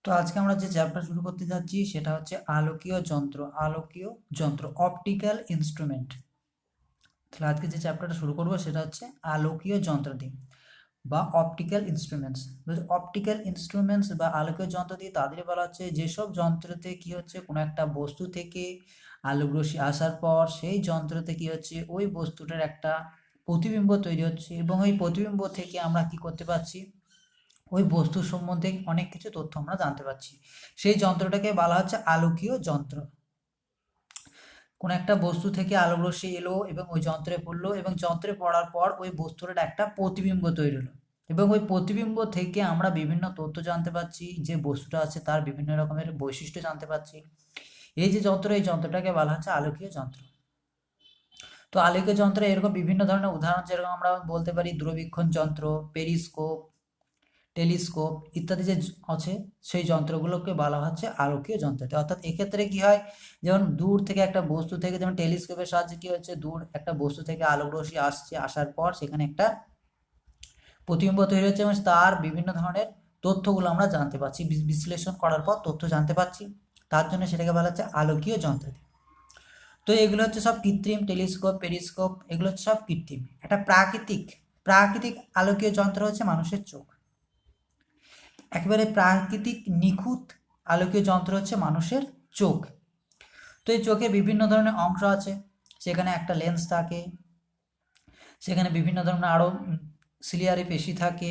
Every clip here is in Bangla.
তো আজকে আমরা যে চ্যাপ্টার শুরু করতে যাচ্ছি সেটা হচ্ছে আলোকীয় যন্ত্র অপটিক্যাল ইনস্ট্রুমেন্ট। তাহলে আজকে যে চ্যাপ্টারটা শুরু করবো সেটা হচ্ছে আলোকীয় যন্ত্র দিয়ে বা অপটিক্যাল ইনস্ট্রুমেন্টস। অপটিক্যাল ইনস্ট্রুমেন্টস বা আলোকীয় যন্ত্র দিয়ে তাদের বলা হচ্ছে যেসব যন্ত্রতে কি হচ্ছে কোনো একটা বস্তু থেকে আলোক রশ্মি আসার পর সেই যন্ত্রতে কি হচ্ছে ওই বস্তুটার একটা প্রতিবিম্ব তৈরি হচ্ছে এবং ওই প্রতিবিম্ব থেকে আমরা কি করতে পারছি, ওই বস্তু সম্বন্ধে অনেক কিছু তথ্য আমরা জানতে পারছি। সেই যন্ত্রটাকে বলা হচ্ছে আলোকীয় যন্ত্র। কোন একটা বস্তু থেকে আলোক রশ্মি এলো এবং ওই যন্ত্রে পড়লো এবং যন্ত্রে পড়ার পর ওই বস্তুটার একটা প্রতিবিম্ব তৈরি হলো এবং ওই প্রতিবিম্ব থেকে আমরা বিভিন্ন তথ্য জানতে পারছি, যে বস্তুটা আছে তার বিভিন্ন রকমের বৈশিষ্ট্য জানতে পারছি। এই যে যন্ত্র, এই যন্ত্রটাকে বলা হচ্ছে আলোকীয় যন্ত্র। তো আলোকীয় যন্ত্রে এরকম বিভিন্ন ধরনের উদাহরণ, যেরকম আমরা বলতে পারি দূরবীক্ষণ যন্ত্র, পেরিস্কোপ, টেলিস্কোপ ইত্যাদি যে আছে, সেই যন্ত্রগুলোকে বলা হচ্ছে আলোকীয় যন্ত্র। অর্থাৎ এক্ষেত্রে কি হয়, যেমন দূর থেকে একটা বস্তু থেকে, যেমন টেলিস্কোপের সাহায্যে কি হচ্ছে, দূর একটা বস্তু থেকে আলোক রশ্মি আসছে, আসার পর সেখানে একটা প্রতিবিম্ব তৈরি হচ্ছে এবং তার বিভিন্ন ধরনের তথ্যগুলো আমরা জানতে পারছি, বিশ্লেষণ করার পর তথ্য জানতে পারছি। তার জন্য সেটাকে বলা হচ্ছে আলোকীয় যন্ত্র। তো এগুলো হচ্ছে সব কৃত্রিম, টেলিস্কোপ, পেরিস্কোপ, এগুলো হচ্ছে সব কৃত্রিম। একটা প্রাকৃতিক প্রাকৃতিক আলোকীয় যন্ত্র হচ্ছে মানুষের চোখ। একেবারে প্রাকৃতিক নিখুঁত আলোকীয় যন্ত্র হচ্ছে মানুষের চোখ। তো এই চোখে বিভিন্ন ধরনের অংশ আছে, সেখানে একটা লেন্স থাকে, সেখানে বিভিন্ন ধরনের আরও সিলিয়ারি পেশি থাকে,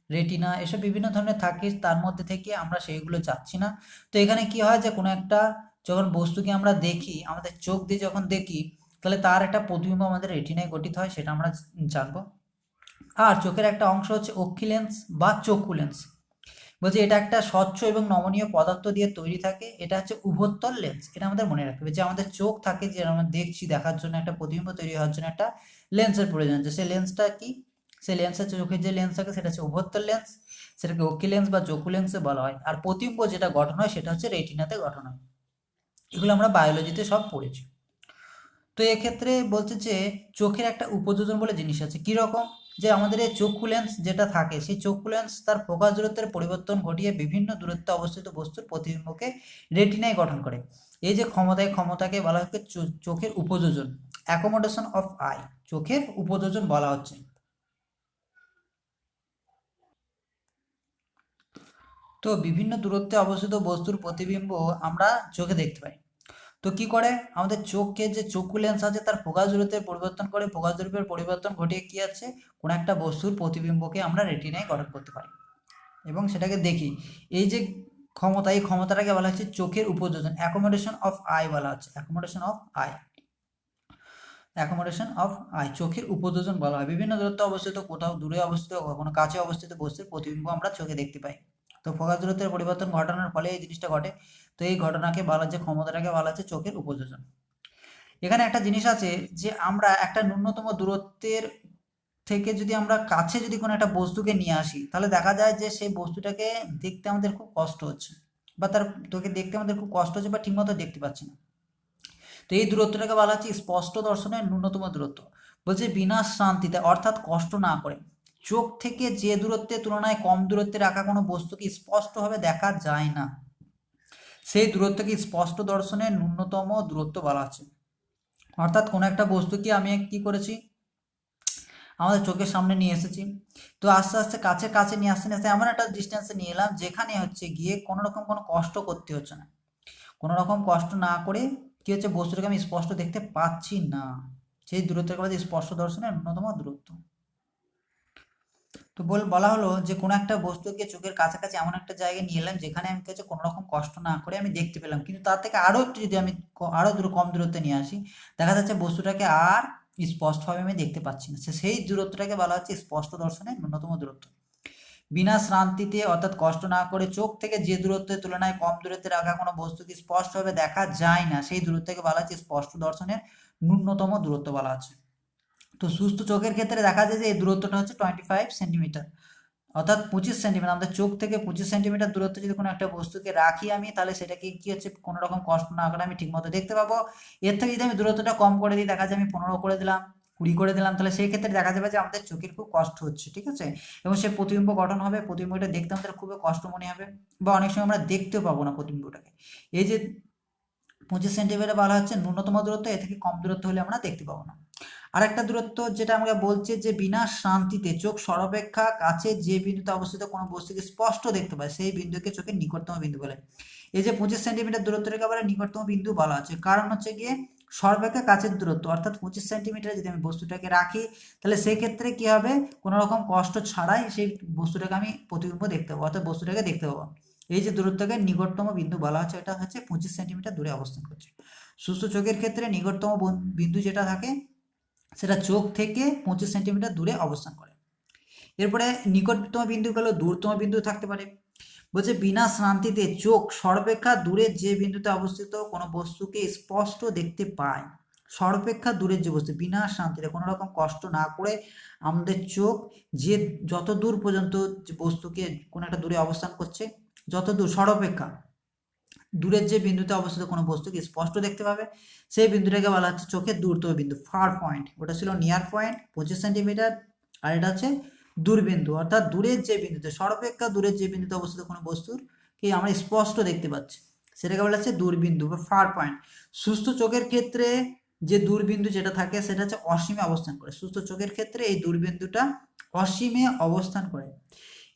রেটিনা, এসব বিভিন্ন ধরনের থাকে। তার মধ্যে থেকে আমরা সেইগুলো যাচ্ছি না। তো এখানে কি হয়, যে কোনো একটা যখন বস্তুকে আমরা দেখি, আমাদের চোখ দিয়ে যখন দেখি, তাহলে তার একটা প্রতিবিম্ব আমাদের রেটিনায় গঠিত হয়, সেটা আমরা জানবো। আর চোখের একটা অংশ হচ্ছে অক্ষি লেন্স বা চক্ষু লেন্স। বলছি এটা একটা স্বচ্ছ এবং নমনীয় পদার্থ দিয়ে তৈরি থাকে, এটা হচ্ছে উভত্তল লেন্স। এটা আমাদের মনে রাখতে হবে যে আমাদের চোখ থাকে, যে আমরা দেখছি, দেখার জন্য একটা প্রতিবিম্ব তৈরি হওয়ার জন্য একটা লেন্সের প্রয়োজন আছে। সেই লেন্সটা কি, সেই লেন্সের চোখের যে লেন্স থাকে সেটা হচ্ছে উভত্তল লেন্স, সেটাকে অক্ষি লেন্স বা চক্ষু লেন্সে বলা হয়। আর প্রতিবিম্ব যেটা গঠন হয় সেটা হচ্ছে রেটিনাতে গঠন হয়। এগুলো আমরা বায়োলজিতে সব পড়েছি। তো এক্ষেত্রে বলছে যে চোখের একটা উপযোজন বলে জিনিস আছে। কীরকম, যে আমাদের এই চক্ষু লেন্স যেটা থাকে, সেই চক্ষু লেন্স তার ফোকাস দূরত্বের পরিবর্তন ঘটিয়ে বিভিন্ন দূরত্বে অবস্থিত বস্তুর প্রতিবিম্বকে রেটিনায় গঠন করে। এই যে ক্ষমতাকে বলা হচ্ছে চোখের উপযোজন, অ্যাকোমোডেশন অফ আই, চোখের উপযোজন বলা হচ্ছে। তো বিভিন্ন দূরত্বে অবস্থিত বস্তুর প্রতিবিম্ব আমরা চোখে দেখতে পাই। তো কি করে, আমাদের চোখকে যে চক্ষু লেন্স আছে তার ফোকাস দূরত্বের পরিবর্তন করে, ফোকাস দূরত্বের পরিবর্তন ঘটিয়ে কি আছে, কোনো একটা বস্তুর প্রতিবিম্বকে আমরা রেটিনায় গঠন করতে পারি এবং সেটাকে দেখি। এই যে ক্ষমতা, এই ক্ষমতাটাকে বলা হচ্ছে চোখের উপযোজন, অ্যাকোমোডেশন অফ আই বলা হচ্ছে, অ্যাকোমোডেশন অফ আই, চোখের উপযোজন বলা হয়। বিভিন্ন দূরত্বে অবস্থিত, কোথাও দূরে অবস্থিত, কখনো কাছে অবস্থিত বস্তুর প্রতিবিম্ব আমরা চোখে দেখতে পাই। তো ফোকাস দূরত্বের পরিবর্তন ঘটানোর ফলে এই জিনিসটা ঘটে। তো এই ঘটনাকে বলা হচ্ছে, ক্ষমতাটাকে বলা হচ্ছে চোখের উপযোজন। এখানে একটা জিনিস আছে, যে আমরা একটা ন্যূনতম দূরত্বের থেকে যদি আমরা কাছে যদি কোনো একটা বস্তুকে নিয়ে আসি, তাহলে দেখা যায় যে সেই বস্তুটাকে দেখতে আমাদের খুব কষ্ট হচ্ছে, বা তার তোকে দেখতে আমাদের খুব কষ্ট হচ্ছে, বা ঠিকমতো দেখতে পাচ্ছি না। তো এই দূরত্বটাকে বলা হচ্ছে স্পষ্ট দর্শনের ন্যূনতম দূরত্ব। বলছে বিনা শান্তিতে, অর্থাৎ কষ্ট না করে, চোখ থেকে যে দূরত্বের তুলনায় কম দূরত্বে রাখা কোনো বস্তুকে স্পষ্টভাবে দেখা যায় না, সেই দূরত্বকে স্পষ্ট দর্শনের ন্যূনতম দূরত্ব বলা আছে। অর্থাৎ কোনো একটা বস্তুকে আমি কি করেছি, আমাদের চোখের সামনে নিয়ে এসেছি, তো আস্তে আস্তে কাছে কাছে নিয়ে আসতে আসতে এমন একটা ডিস্টেন্সে নিয়ে এলাম যেখানে হচ্ছে গিয়ে কোনো রকম কোনো কষ্ট করতে হচ্ছে না, কোনো রকম কষ্ট না করে কি হচ্ছে, বস্তুটাকে আমি স্পষ্ট দেখতে পাচ্ছি না, সেই দূরত্বকে বলা হয় স্পর্শ দর্শনের ন্যূনতম দূরত্ব। তো বলা হলো যে কোনো একটা বস্তুকে চোখের কাছাকাছি এমন একটা জায়গায় নিয়ে এলাম যেখানে আমি কাছে কোনো রকম কষ্ট না করে আমি দেখতে পেলাম, কিন্তু তার থেকে আরও একটু যদি আমি আরও কম দূরত্বে নিয়ে আসি, দেখা যাচ্ছে বস্তুটাকে আর স্পষ্টভাবে আমি দেখতে পাচ্ছি না। সেই দূরত্বটাকে বলা হচ্ছে স্পষ্ট দর্শনের ন্যূনতম দূরত্ব। বিনা শ্রান্তিতে, অর্থাৎ কষ্ট না করে, চোখ থেকে যে দূরত্বের তুলনায় কম দূরত্বে রাখা কোনো বস্তুকে স্পষ্টভাবে দেখা যায় না, সেই দূরত্বকে বলা হচ্ছে স্পষ্ট দর্শনের ন্যূনতম দূরত্ব বলা আছে। তো সুস্থ চোখের ক্ষেত্রে দেখা যায় যে এই দূরত্বটা হচ্ছে 25 সেন্টিমিটার, অর্থাৎ 25 সেন্টিমিটার। আমাদের চোখ থেকে 25 সেন্টিমিটার দূরত্বে যদি কোনো একটা বস্তুকে রাখি আমি, তাহলে সেটাকে কি হচ্ছে, কোনো রকম কষ্ট না করে আমি ঠিকমতো দেখতে পাবো। এর থেকে যদি আমি দূরত্বটা কম করে দিই, দেখা যায় আমি 15 করে দিলাম, 20 করে দিলাম, তাহলে সেই ক্ষেত্রে দেখা যাবে যে আমাদের চোখের খুব কষ্ট হচ্ছে, ঠিক আছে, এবং সে প্রতিবিম্ব গঠন হবে, প্রতিবিম্বটা দেখতে আমাদের খুবই কষ্ট মনে হবে, বা অনেক সময় আমরা দেখতেও পাবো না প্রতিবিম্বটাকে। এই যে 25 সেন্টিমিটার বলা হচ্ছে ন্যূনতম দূরত্ব, এ থেকে কম দূরত্ব হলে আমরা দেখতে পাবো না। আরেকটা দূরত্ব যেটা আমরা বলছি যে বিনা শ্রান্তিতে চোখ সর্বাপেক্ষা কাছে যে বিন্দুতে অবস্থিত কোনো বস্তুকে স্পষ্ট দেখতে পায় সেই বিন্দুকে চোখের নিকটতম বিন্দু বলে। এই যে 25 সেন্টিমিটার দূরত্বটাকে আবার নিকটতম বিন্দু বলা হচ্ছে, কারণ হচ্ছে গিয়ে সর্বাপেক্ষা কাছের দূরত্ব, অর্থাৎ 25 সেন্টিমিটার যদি আমি বস্তুটাকে রাখি, তাহলে সেই ক্ষেত্রে কি হবে, কোনো রকম কষ্ট ছাড়াই সেই বস্তুটাকে আমি প্রতিবিম্ব দেখতে পাবো, অর্থাৎ বস্তুটাকে দেখতে পাবো। এই যে দূরত্বকে নিকটতম বিন্দু বলা হচ্ছে, এটা হচ্ছে 25 সেন্টিমিটার দূরে অবস্থান করছে। সুস্থ চোখের ক্ষেত্রে নিকটতম বিন্দু যেটা থাকে সেটা চোখ থেকে 25 সেন্টিমিটার দূরে অবস্থান করে। এরপরে নিকটতম বিন্দু গেল, দূরতম বিন্দু থাকতে পারে। বলছে বিনা শ্রান্তিতে চোখ সর্বাপেক্ষা দূরে যে বিন্দুতে অবস্থিত কোনো বস্তুকে স্পষ্ট দেখতে পায়। সর্বাপেক্ষা দূরের যে বস্তু, বিনা শ্রান্তিতে কোনো রকম কষ্ট না করে আমাদের চোখ যে যত দূর পর্যন্ত যে বস্তুকে কোনো একটা দূরে অবস্থান করছে, যত দূর সর্বাপেক্ষা দূরের যে বিন্দুতে অবস্থিত কোনো বস্তুকে স্পষ্ট দেখতে পাবে, সেই বিন্দুটাকে বলা হচ্ছে চোখের দূরতম বিন্দু, ফার পয়েন্ট। ওটা ছিল নিয়ার পয়েন্ট 25 সেন্টিমিটার, আর এটা হচ্ছে দূরবিন্দু, অর্থাৎ দূরের যে বিন্দুতে সর্বাপেক্ষা দূরের যে বিন্দুতে অবস্থিত কোনো বস্তুর কি আমরা স্পষ্ট দেখতে পাচ্ছি, সেটাকে বলা হচ্ছে দূরবিন্দু বা ফার পয়েন্ট। সুস্থ চোখের ক্ষেত্রে যে দূরবিন্দু যেটা থাকে সেটা হচ্ছে অসীমে অবস্থান করে। সুস্থ চোখের ক্ষেত্রে এই দূরবিন্দুটা অসীমে অবস্থান করে।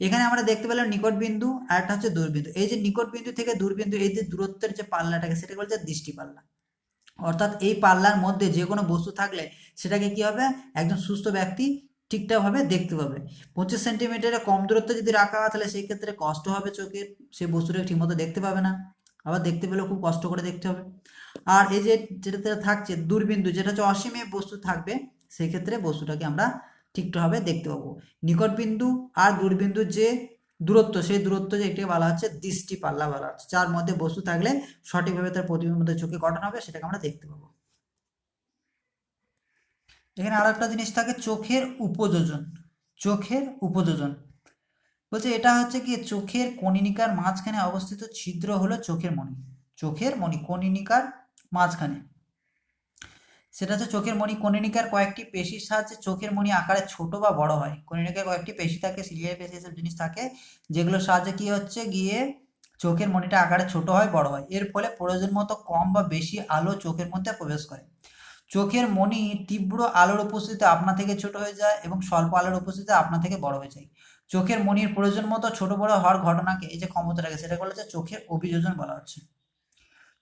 এখানে আমরা দেখতে পেলাম নিকট বিন্দু আর একটা হচ্ছে দূরবিন্দু। এই যে নিকট বিন্দু থেকে দূরবিন্দু, এই যে দূরত্বের যে পাল্লাটাকে সেটাকে বলছে দৃষ্টি পাল্লা, অর্থাৎ এই পাল্লার মধ্যে যে কোনো বস্তু থাকলে সেটাকে কি হবে, একজন সুস্থ ব্যক্তি ঠিকঠাকভাবে দেখতে পাবে। 25 সেন্টিমিটারের কম দূরত্ব যদি রাখা হয় তাহলে সেই ক্ষেত্রে কষ্ট হবে চোখের, সেই বস্তুটাকে ঠিকমতো দেখতে পাবে না, আবার দেখতে পেলেও খুব কষ্ট করে দেখতে হবে। আর এই যে যেটাতে থাকছে দূরবিন্দু, যেটা হচ্ছে অসীমে বস্তু থাকবে, সেই ক্ষেত্রে বস্তুটাকে আমরা ঠিকঠাকভাবে দেখতে পাবো। নিকট বিন্দু আর দূরবিন্দুর যে দূরত্ব, সেই দূরত্ব যে এটাকে বলা হচ্ছে দৃষ্টি পাল্লা বলা হচ্ছে, যার মধ্যে বস্তু থাকলে সঠিকভাবে তার প্রতিবিম্ব চোখে গঠন হবে, সেটাকে আমরা দেখতে পাবো। এখানে আর একটা জিনিস থাকে, চোখের উপযোজন। চোখের উপযোজন বলছে এটা হচ্ছে কি, চোখের কর্নিকার মাঝখানে অবস্থিত ছিদ্র হলো চোখের মণি। চোখের মণি কর্নিকার মাঝখানে, সেটা হচ্ছে চোখের মণি। কর্নিকার কয়েকটি পেশির সাহায্যে চোখের মণি আকারে ছোট বা বড় হয়। কর্নিকার কয়েকটি পেশি থাকে, সিলিয়ারি পেশি, এসব জিনিস থাকে, যেগুলোর সাহায্যে কি হচ্ছে গিয়ে চোখের মণিটা আকারে ছোট হয়, বড় হয়। এর ফলে প্রয়োজন মতো কম বা বেশি আলো চোখের মধ্যে প্রবেশ করে। চোখের মণি তীব্র আলোর উপস্থিতিতে আপনা থেকে ছোট হয়ে যায় এবং স্বল্প আলোর উপস্থিতিতে আপনা থেকে বড় হয়ে যায়। চোখের মণির প্রয়োজন মতো ছোট বড় হওয়ার ঘটনাকে, এই যে ক্ষমতাটাকে, সেটা বলা হচ্ছে চোখের অভিযোজন বলা হচ্ছে।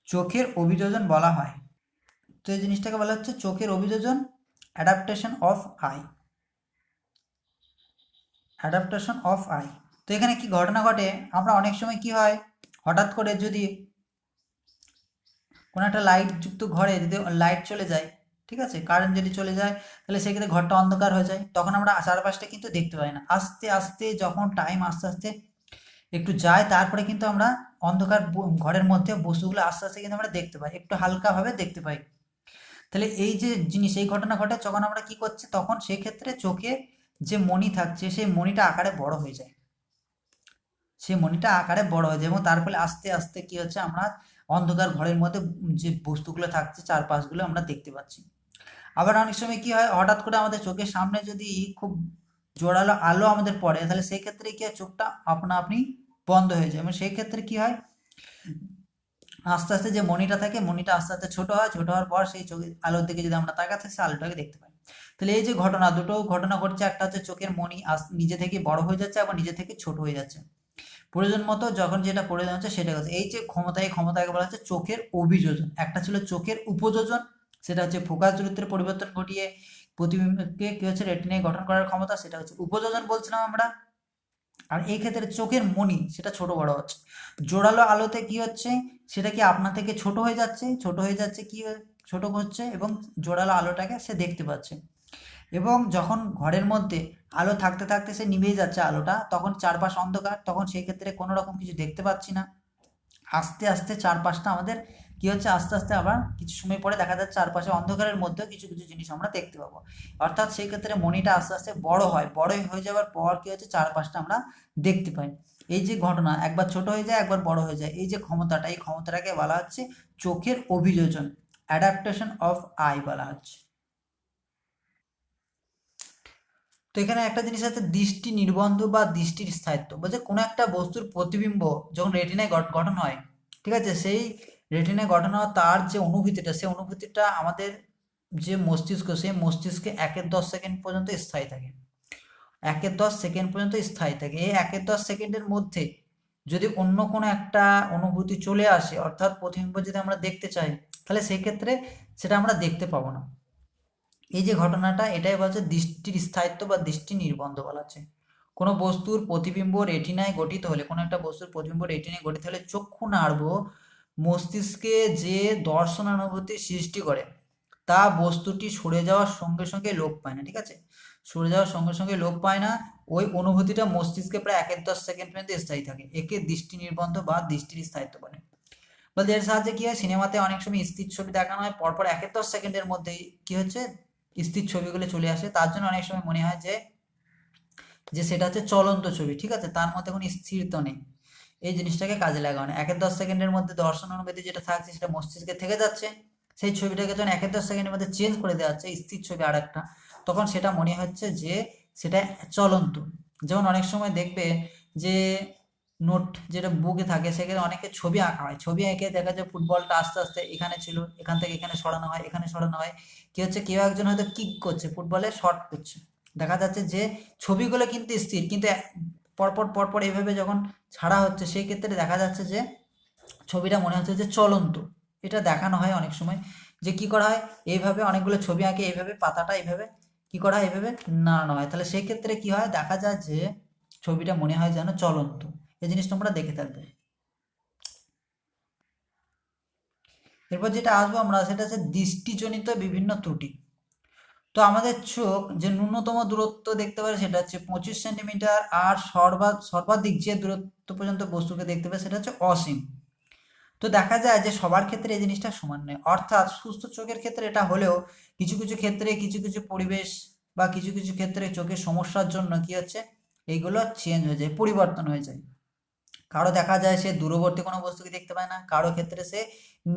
চোখের অভিযোজন বলা হয়। তো এই জিনিসটাকে বলা হচ্ছে চোখের অভিযোজন, adaptation of I. Adaptation of I. তো এখানে কি ঘটনা ঘটে, আমরা অনেক সময় কি হয়, হঠাৎ করে যদি কোনো একটা লাইট যুক্ত ঘরে যদি লাইট চলে যায়, ঠিক আছে, কারেন্ট যদি চলে যায়, তাহলে সেক্ষেত্রে ঘরটা অন্ধকার হয়ে যায়, তখন আমরা চারপাশটা কিন্তু দেখতে পাই না। আস্তে আস্তে যখন টাইম আস্তে আস্তে একটু যায়, তারপরে কিন্তু আমরা অন্ধকার ঘরের মধ্যে বস্তুগুলো আস্তে আস্তে কিন্তু আমরা দেখতে পাই, একটু হালকাভাবে দেখতে পাই। তাহলে এই যে জিনিস, এই ঘটনা ঘটে যখন আমরা কি করছি, তখন সেই ক্ষেত্রে চোখের যে মণি থাকছে সেই মণিটা আকারে বড় হয়ে যায়, সেই মণিটা আকারে বড় হয়ে যায়, এবং তার ফলে আস্তে আস্তে কি হচ্ছে, আমরা অন্ধকার ঘরের মধ্যে যে বস্তুগুলো থাকছে চারপাশগুলো আমরা দেখতে পাচ্ছি। আবার অনেক সময় কি হয়, হঠাৎ করে আমাদের চোখের সামনে যদি খুব জোরালো আলো আমাদের পড়ে, তাহলে সেই ক্ষেত্রে কি হয়, চোখটা আপনা আপনি বন্ধ হয়ে যায়, এবং সেই ক্ষেত্রে কি হয়, আস্তে আস্তে যে মণিটা থাকে, মণিটা আস্তে আস্তে ছোট হয়, ছোট হওয়ার পর সেই চোখের আলোর দিকে যদি আমরা তাকাতে, সেই আলোটাকে দেখতে পাই। তাহলে এই যে ঘটনা, দুটো ঘটনা ঘটছে, একটা হচ্ছে চোখের মণি নিজে থেকে বড় হয়ে যাচ্ছে, আবার নিজে থেকে ছোট হয়ে যাচ্ছে। প্রয়োজন মতো যখন যেটা প্রয়োজন হচ্ছে সেটা হচ্ছে, এই যে ক্ষমতা, এই ক্ষমতাকে বলা হচ্ছে চোখের অভিযোজন। একটা ছিল চোখের উপযোজন, সেটা হচ্ছে ফোকাস দূরত্বের পরিবর্তন ঘটিয়ে প্রতিবিম্বকে কি হচ্ছে রেটিনায় গঠন করার ক্ষমতা, সেটা হচ্ছে উপযোজন বলছিলাম আমরা। আর এই ক্ষেত্রে চোখের মণি সেটা ছোট বড় হচ্ছে, জোরালো আলোতে কি হচ্ছে, সেটা কি আপনা থেকে ছোট হয়ে যাচ্ছে, ছোট হয়ে যাচ্ছে, কি ছোট হচ্ছে, এবং জোরালো আলোটাকে সে দেখতে পাচ্ছে। এবং যখন ঘরের মধ্যে আলো থাকতে থাকতে সে নিভেই যাচ্ছে আলোটা, তখন চারপাশ অন্ধকার, তখন সেই ক্ষেত্রে কোনো রকম কিছু দেখতে পাচ্ছি না। আস্তে আস্তে চারপাশটা আমাদের কি হচ্ছে, আস্তে আস্তে আবার কিছু সময় পরে দেখা যাচ্ছে চারপাশে অন্ধকারের মধ্যেও কিছু কিছু জিনিস আমরা দেখতে পাবো। অর্থাৎ সেই ক্ষেত্রে মনিটা আস্তে আস্তে বড় হয়, বড় হয়ে যাওয়ার পর কি হচ্ছে, চারপাশটা আমরা দেখতে পাই। এই যে ঘটনা, একবার ছোট হয়ে যায়, একবার বড় হয়ে যায়, এই যে ক্ষমতাটা, এই ক্ষমতাটাকে বলা হচ্ছে চোখের অভিযোজন, অ্যাডাপ্টেশন অফ আই বলা হচ্ছে। তো এখানে একটা জিনিস আছে দৃষ্টি নির্বন্ধ বা দৃষ্টির স্থায়িত্ব, বলছে কোনো একটা বস্তুর প্রতিবিম্ব যখন রেটিনায় গঠন হয়, ঠিক আছে, সেই রেটিনায় গঠন হওয়া তার যে অনুভূতিটা, সেই অনুভূতিটা আমাদের যে মস্তিষ্ক, সেই মস্তিষ্কে 1-10 সেকেন্ড পর্যন্ত স্থায়ী থাকে। 1-10 সেকেন্ড পর্যন্ত স্থায়ী থাকে। এই 1-10 সেকেন্ডের মধ্যে যদি অন্য কোনো একটা অনুভূতি চলে আসে, অর্থাৎ প্রতিবিম্ব যদি আমরা দেখতে চাই, তাহলে সেক্ষেত্রে সেটা আমরা দেখতে পাবো না। এই যে ঘটনাটা, এটাই বলা হচ্ছে দৃষ্টির স্থায়িত্ব বা দৃষ্টি নির্বন্ধ বলা হচ্ছে। কোনো বস্তুর প্রতিবিম্ব রেটিনায় গঠিত হলে, কোনো একটা বস্তুর প্রতিবিম্ব রেটিনায় গঠিত হলে চক্ষু নাড়ব মস্তিষ্কে যে দর্শনানুভূতি সৃষ্টি করে, তা বস্তুটি সরে যাওয়ার সঙ্গে সঙ্গে লোপ পায় না, ঠিক আছে, সরে যাওয়ার সঙ্গে সঙ্গে লোপ পায় না, ওই অনুভূতিটা মস্তিষ্কে প্রায় 1-10 সেকেন্ড পর্যন্ত স্থায়ী থাকে। একে দৃষ্টি নির্বন্ধ বা দৃষ্টির স্থায়িত্ব বলে। বলতে এর সাহায্যে কি হয়, সিনেমাতে অনেক সময় স্থির ছবি দেখানো হয়, পরপর 1-10 সেকেন্ডের মধ্যেই কি হচ্ছে, স্থির ছবিগুলো চলে আসে, তার জন্য অনেক সময় মনে হয় যে যে সেটা হচ্ছে চলন্ত ছবি, ঠিক আছে, তার মধ্যে কোনো স্থিরতা নেই। এই জিনিসটাকে কাজে লাগানো, 1-10 সেকেন্ডের মধ্যে দর্শন অনুভূতি যেটা থাকছে সেটা মস্তিষ্কে থেকে যাচ্ছে, সেই ছবিটাকে যখন 1-10 সেকেন্ডের মধ্যে চেঞ্জ করে দেওয়া হচ্ছে স্থির ছবি আর একটা, তখন সেটা মনে হচ্ছে যে সেটা চলন্ত। যেমন অনেক সময় দেখবে যে নোট যেটা বুকে থাকে, সেখানে অনেকে ছবি আঁকা হয়, ছবি এঁকে দেখা যায় ফুটবলটা আস্তে আস্তে এখানে ছিল, এখান থেকে এখানে সরানো হয়, এখানে সরানো হয়, কি হচ্ছে, কেউ একজন হয়তো কিক করছে, ফুটবলে শট করছে, দেখা যাচ্ছে যে ছবিগুলো কিন্তু স্থির, কিন্তু পরপর পরপর এইভাবে যখন ছাড়া হচ্ছে, সেই ক্ষেত্রে দেখা যাচ্ছে যে ছবিটা মনে হচ্ছে যে চলন্ত। এটা দেখানো হয় অনেক সময়, যে কি করা হয়, এইভাবে অনেকগুলো ছবি আঁকে, এইভাবে পাতাটা এইভাবে কি করা হয়, এইভাবে নাড়ানো হয়, তাহলে সেই ক্ষেত্রে কি হয়, দেখা যায় যে ছবিটা মনে হয় যেন চলন্ত। এই জিনিসটা তোমরা দেখে থাকবে। এরপর যেটা আসবো আমরা, সেটা হচ্ছে দৃষ্টিজনিত বিভিন্ন ত্রুটি। তো আমাদের চোখ যে ন্যূনতম দূরত্ব দেখতে পারে সেটা হচ্ছে 25 সেন্টিমিটার, আর সর্বাধিক যে দূরত্ব পর্যন্ত বস্তুকে দেখতে পারে সেটা হচ্ছে অসীম। তো দেখা যায় যে সবার ক্ষেত্রে এই জিনিসটা সমান নয়, অর্থাৎ সুস্থ চোখের ক্ষেত্রে এটা হলেও কিছু কিছু ক্ষেত্রে, কিছু কিছু পরিবেশ বা কিছু কিছু ক্ষেত্রে চোখের সমস্যার জন্য কি হচ্ছে, এইগুলো চেঞ্জ হয়ে যায়, পরিবর্তন হয়ে যায়। কারো দেখা যায় সে দূরবর্তী কোনো বস্তুকে দেখতে পায় না, কারো ক্ষেত্রে সে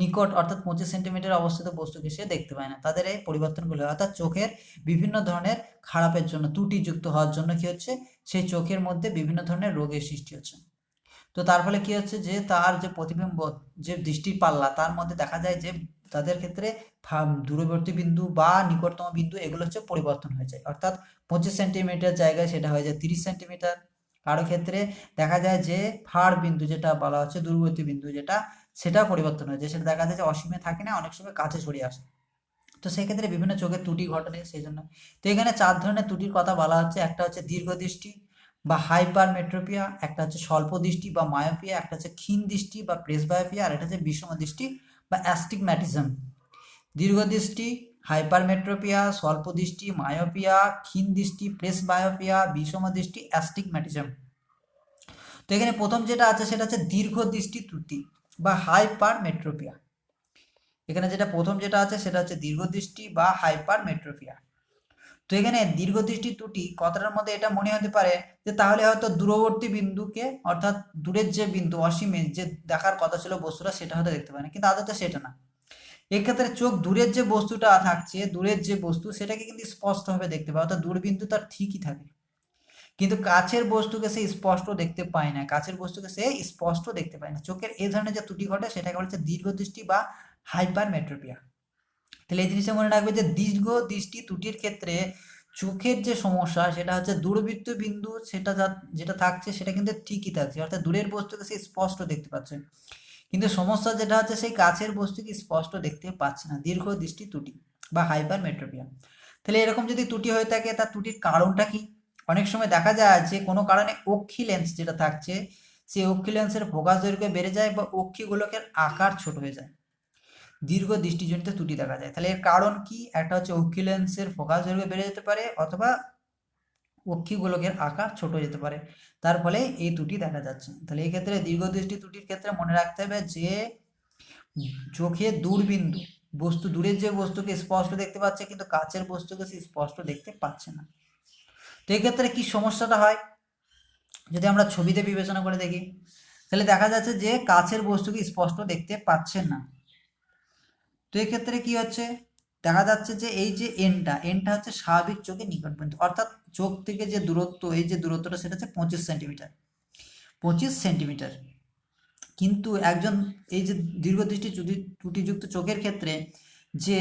নিকট অর্থাৎ 25 সেন্টিমিটার অবস্থিত বস্তুকে সে দেখতে পায় না, তাদের এই পরিবর্তনগুলো হয়। অর্থাৎ চোখের বিভিন্ন ধরনের খারাপের জন্য, ত্রুটিযুক্ত হওয়ার জন্য কি হচ্ছে, সেই চোখের মধ্যে বিভিন্ন ধরনের রোগের সৃষ্টি হচ্ছে। তো তার ফলে কি হচ্ছে, যে তার যে প্রতিবিম্ব, যে দৃষ্টির পাল্লা, তার মধ্যে দেখা যায় যে তাদের ক্ষেত্রে দূরবর্তী বিন্দু বা নিকটতম বিন্দু এগুলো হচ্ছে পরিবর্তন হয়ে যায়, অর্থাৎ 25 সেন্টিমিটার জায়গায় সেটা হয়ে যায় 30 সেন্টিমিটার। কারো ক্ষেত্রে দেখা যায় যে ফার বিন্দু যেটা বলা হচ্ছে দূরবর্তী বিন্দু যেটা, সেটা পরিবর্তন হয়ে যায়, সেটা দেখা যায় যে অসীমে থাকে না, অনেক সময় কাছে সরিয়ে আসে। তো সেক্ষেত্রে বিভিন্ন চোখের ত্রুটি ঘটে সেই জন্য। তো এখানে 4 ধরনের ত্রুটির কথা বলা হচ্ছে, একটা হচ্ছে দীর্ঘদৃষ্টি বা হাইপারমেট্রোপিয়া, একটা হচ্ছে স্বল্প দৃষ্টি বা মায়োপিয়া, একটা হচ্ছে ক্ষীণ দৃষ্টি বা প্রেসবায়োপিয়া, আর একটা হচ্ছে বিষম দৃষ্টি বা অ্যাস্টিগম্যাটিজম। দীর্ঘদৃষ্টি, হাইপারমেট্রোপিয়া, স্বল্প দৃষ্টি, মায়োপিয়া, ক্ষীণ দৃষ্টি, প্রেসবায়োপিয়া, বিষম দৃষ্টি, অ্যাস্টিগম্যাটিজম। তো এখানে প্রথম যেটা আছে সেটা হচ্ছে দীর্ঘদৃষ্টি ত্রুটি বা হাইপারমেট্রোপিয়া। এখানে যেটা প্রথম যেটা আছে সেটা হচ্ছে দীর্ঘদৃষ্টি বা হাইপারমেট্রোপিয়া। তো এখানে দীর্ঘদৃষ্টি ত্রুটি কথাটার মধ্যে এটা মনে হতে পারে যে তাহলে হয়তো দূরবর্তী বিন্দুকে, অর্থাৎ দূরের যে বিন্দু অসীমে যে দেখার কথা ছিল বস্তুটা, সেটা হয়তো দেখতে পায় না, কিন্তু আদতে সেটা না। এক্ষেত্রে চোখ দূরের যে বস্তুটা থাকছে, দূরের যে বস্তু সেটাকে কিন্তু স্পষ্টভাবে দেখতে পায়, অর্থাৎ দূরবিন্দু তার ঠিকই থাকে, কিন্তু কাছের বস্তুকে সে স্পষ্ট দেখতে পায় না, কাছের বস্তুকে সে স্পষ্ট দেখতে পায় না। চোখের এই ধরনের যে ত্রুটি ঘটে সেটাকে বলছে দীর্ঘদৃষ্টি বা হাইপারমেট্রোপিয়া। তাহলে এই জিনিসটা মনে রাখবে যে দীর্ঘ দৃষ্টি ত্রুটির ক্ষেত্রে চোখের যে সমস্যা সেটা হচ্ছে দূরবৃত্ত বিন্দু, সেটা যেটা থাকছে সেটা কিন্তু ঠিকই থাকছে, অর্থাৎ দূরের বস্তুকে সে স্পষ্ট দেখতে পাচ্ছে, কিন্তু সমস্যা যেটা হচ্ছে সেই কাছের বস্তুকে স্পষ্ট দেখতে পাচ্ছে না, দীর্ঘ দৃষ্টি ত্রুটি বা হাইপারমেট্রোপিয়া। তাহলে এরকম যদি ত্রুটি হয়ে থাকে, তার ত্রুটির কারণটা কি? অনেক সময় দেখা যায় যে কোনো কারণে অক্ষি লেন্স যেটা থাকছে, সেই অক্ষি লেন্সের ফোকাস দৈর্ঘ্য বেড়ে যায় বা অক্ষিগোলকের আকার ছোট হয়ে যায়, দীর্ঘ দৃষ্টিজনিত ত্রুটি দেখা যায়। তাহলে এর কারণ কি? একটা হচ্ছে অক্ষি লেন্সের ফোকাস দৈর্ঘ্য বেড়ে যেতে পারে, অথবা অক্ষিগোলকের আকার ছোট হয়ে যেতে পারে, তার ফলে এই ত্রুটি দেখা যাচ্ছে। তাহলে এই ক্ষেত্রে দীর্ঘদৃষ্টি ত্রুটির ক্ষেত্রে মনে রাখতে হবে যে চোখে দূরবিন্দু, বস্তু দূরের যে বস্তুকে স্পষ্ট দেখতে পাচ্ছে, কিন্তু কাছের বস্তুকে সে স্পষ্ট দেখতে পাচ্ছে না। তো এই ক্ষেত্রে কি সমস্যাটা হয়, যদি আমরা ছবিতে বিবেচনা করে দেখি, তাহলে দেখা যাচ্ছে যে কাছের বস্তুকে স্পষ্ট দেখতে পাচ্ছেন না। তো এক্ষেত্রে কি হচ্ছে, দেখা যাচ্ছে যে এই যে এনটা হচ্ছে স্বাভাবিক চোখের নিকটবর্তী, অর্থাৎ চোখ থেকে যে দূরত্ব, এই যে দূরত্বটা সেটা হচ্ছে 25 সেন্টিমিটার, 25 সেন্টিমিটার। কিন্তু একজন এই যে দীর্ঘদৃষ্টি ত্রুটিযুক্ত চোখের ক্ষেত্রে যে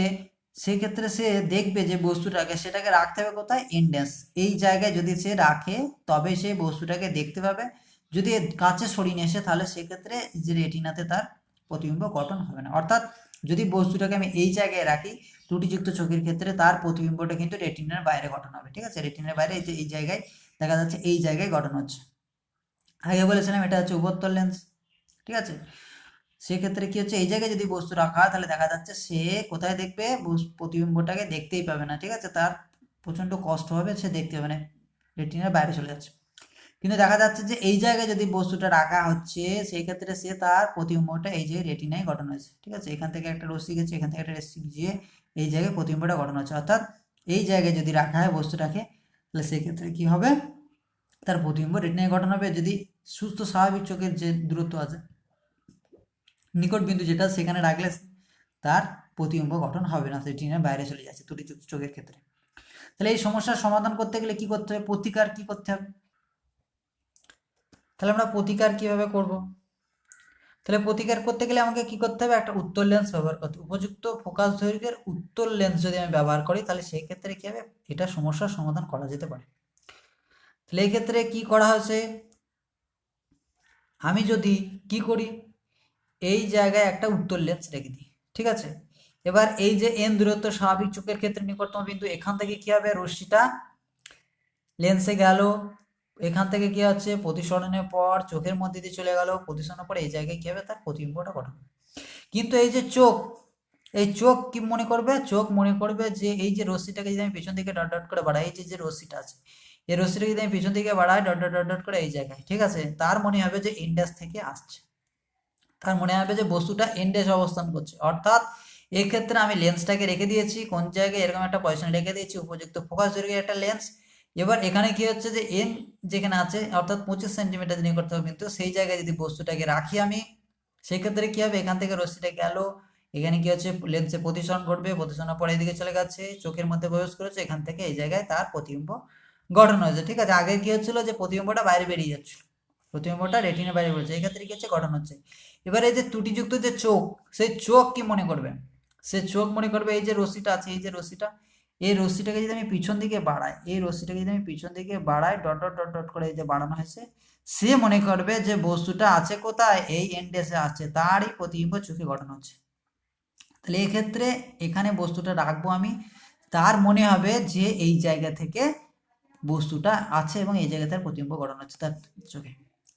সেই ক্ষেত্রে সে দেখবে যে বস্তুটাকে, সেটাকে রাখতে হবে কোথায়, ইনডেক্স, এই জায়গায় যদি সে রাখে তবে সে বস্তুটাকে দেখতে পাবে। যদি কাছে সরিয়ে নিয়ে আসে তাহলে সেক্ষেত্রে যে রেটিনাতে তার প্রতিবিম্ব গঠন হবে না। অর্থাৎ যদি বস্তুটাকে আমি এই জায়গায় রাখি ত্রুটিযুক্ত চোখের ক্ষেত্রে তার প্রতিবিম্বটা কিন্তু রেটিনার বাইরে গঠন হবে, ঠিক আছে, রেটিনার বাইরে এই যে এই জায়গায় দেখা যাচ্ছে, এই জায়গায় গঠন হচ্ছে। আগে বলেছিলাম এটা হচ্ছে উভত্তর লেন্স, ঠিক আছে। সেক্ষেত্রে কি হচ্ছে, এই জায়গায় যদি বস্তু রাখা হয় তাহলে দেখা যাচ্ছে সে কোথায় দেখবে, প্রতিবিম্বটাকে দেখতেই পাবে না, ঠিক আছে, তার প্রচণ্ড কষ্ট হবে, সে দেখতে পাবে না, রেটিনার বাইরে চলে যাচ্ছে। কিন্তু দেখা যাচ্ছে যে এই জায়গায় যদি বস্তুটা রাখা হচ্ছে সেই ক্ষেত্রে সে তার প্রতিবিম্বটা এই যে রেটিনায় গঠন হয়েছে, ঠিক আছে, এখান থেকে একটা রশ্মি গেছে, এখান থেকে একটা রশ্মি গিয়ে এই জায়গায় প্রতিবিম্বটা গঠন হচ্ছে। অর্থাৎ এই জায়গায় যদি রাখা হয় বস্তুটাকে তাহলে সেক্ষেত্রে কি হবে, তার প্রতিবিম্ব রেটিনায় গঠন হবে। যদি সুস্থ স্বাভাবিক চোখের যে দূরত্ব আছে, নিকট বিন্দু যেটা, সেখানে রাখলে তার প্রতিবিম্ব গঠন হবে না, রেটিনার বাইরে চলে যাচ্ছে ত্রুটিযুক্ত চোখের ক্ষেত্রে। তাহলে এই সমস্যার সমাধান করতে গেলে কি করতে হবে, প্রতিকার কি করতে হবে। তাহলে আমরা প্রতিকার কিভাবে করব, তাহলে প্রতিকার করতে গেলে আমাকে কি করতে হবে, একটা উত্তর লেন্স ব্যবহার করতে হবে। উপযুক্ত ফোকাস দৈর্ঘ্যের উত্তর লেন্স যদি আমি ব্যবহার করি তাহলে সেই ক্ষেত্রে কি হবে, এটা সমস্যার সমাধান করা যেতে পারে। তাহলে এই ক্ষেত্রে কি করা হয়েছে, আমি যদি কি করি, এই জায়গায় একটা উত্তর লেন্স রেখে দিই, ঠিক আছে। এবার এই যে এন দূরত্ব স্বাভাবিক চোখের ক্ষেত্রে নিকটতম বিন্দু, এখান থেকে কি হবে, রশ্মিটা লেন্সে গেল, এখান থেকে কি হচ্ছে প্রতিসরণের পর চোখের মধ্যে দিয়ে চলে গেল, প্রতিসরণের পর এই জায়গায় কি হবে, তার প্রতিবিম্বটা গঠন হবে। কিন্তু এই যে চোখ, এই চোখ কি মনে করবে, চোখ মনে করবে যে এই যে রশ্মিটাকে যদি আমি পিছন দিকে ডট ডট করে বাড়াই, এই যে রশ্মিটা আছে, এই রশ্মিটাকে যদি আমি পিছন দিকে বাড়াই ডট ডট ডট ডট করে এই জায়গায়, ঠিক আছে, তার মনে হবে যে ইন্ডাস থেকে আসছে, তার মনে হবে যে বস্তুটা এন্ডেসে অবস্থান করছে। অর্থাৎ এক্ষেত্রে আমি লেন্সটাকে রেখে দিয়েছি কোন জায়গায়, এরকম একটা পজিশন রেখে দিয়েছি, উপযুক্ত ফোকাস দৈর্ঘ্যের একটা লেন্স। এবার এখানে কি হচ্ছে যে এন যেখানে আছে অর্থাৎ 25 সেন্টিমিটার যিনি করতে হবে, কিন্তু সেই জায়গায় যদি বস্তুটাকে রাখি আমি, সেক্ষেত্রে কি হবে, এখান থেকে রশ্মিটা গেল, এখানে কি হচ্ছে লেন্সে প্রতিসরণ ঘটবে, প্রতিসরণের পরে এদিকে চলে গেছে, চোখের মধ্যে প্রবেশ করেছে, এখান থেকে এই জায়গায় তার প্রতিবিম্ব গঠন হয়েছে, ঠিক আছে। আগে কি হচ্ছিল যে প্রতিবিম্বটা বাইরে বেরিয়ে যাচ্ছিল, প্রতিবিম্বটা রেটিনার বাইরে বেরোচ্ছে, এই ক্ষেত্রে কি হচ্ছে, গঠন হচ্ছে। এবারে এই যে ত্রুটিযুক্ত যে চোখ, সেই চোখ কি মনে করবে, সে চোখ মনে করবে এই যে রশ্মিটা আছে, এই যে রশ্মিটা, এই রশ্মিটাকে যদি আমি পিছন দিকে বাড়াই, এই রশ্মিটাকে যদি আমি পিছন দিকে বাড়াই ডট ডট ডট ডট করে এই যে বাড়ানো হয়েছে, সে মনে করবে যে বস্তুটা আছে কোথায়, এই এন্ডেসে আছে, তারই প্রতিবিম্ব চোখে গঠন হচ্ছে। তাহলে এক্ষেত্রে এখানে বস্তুটা রাখবো আমি, তার মনে হবে যে এই জায়গা থেকে বস্তুটা আছে এবং এই জায়গায় তার প্রতিবিম্ব গঠন হচ্ছে তার চোখে।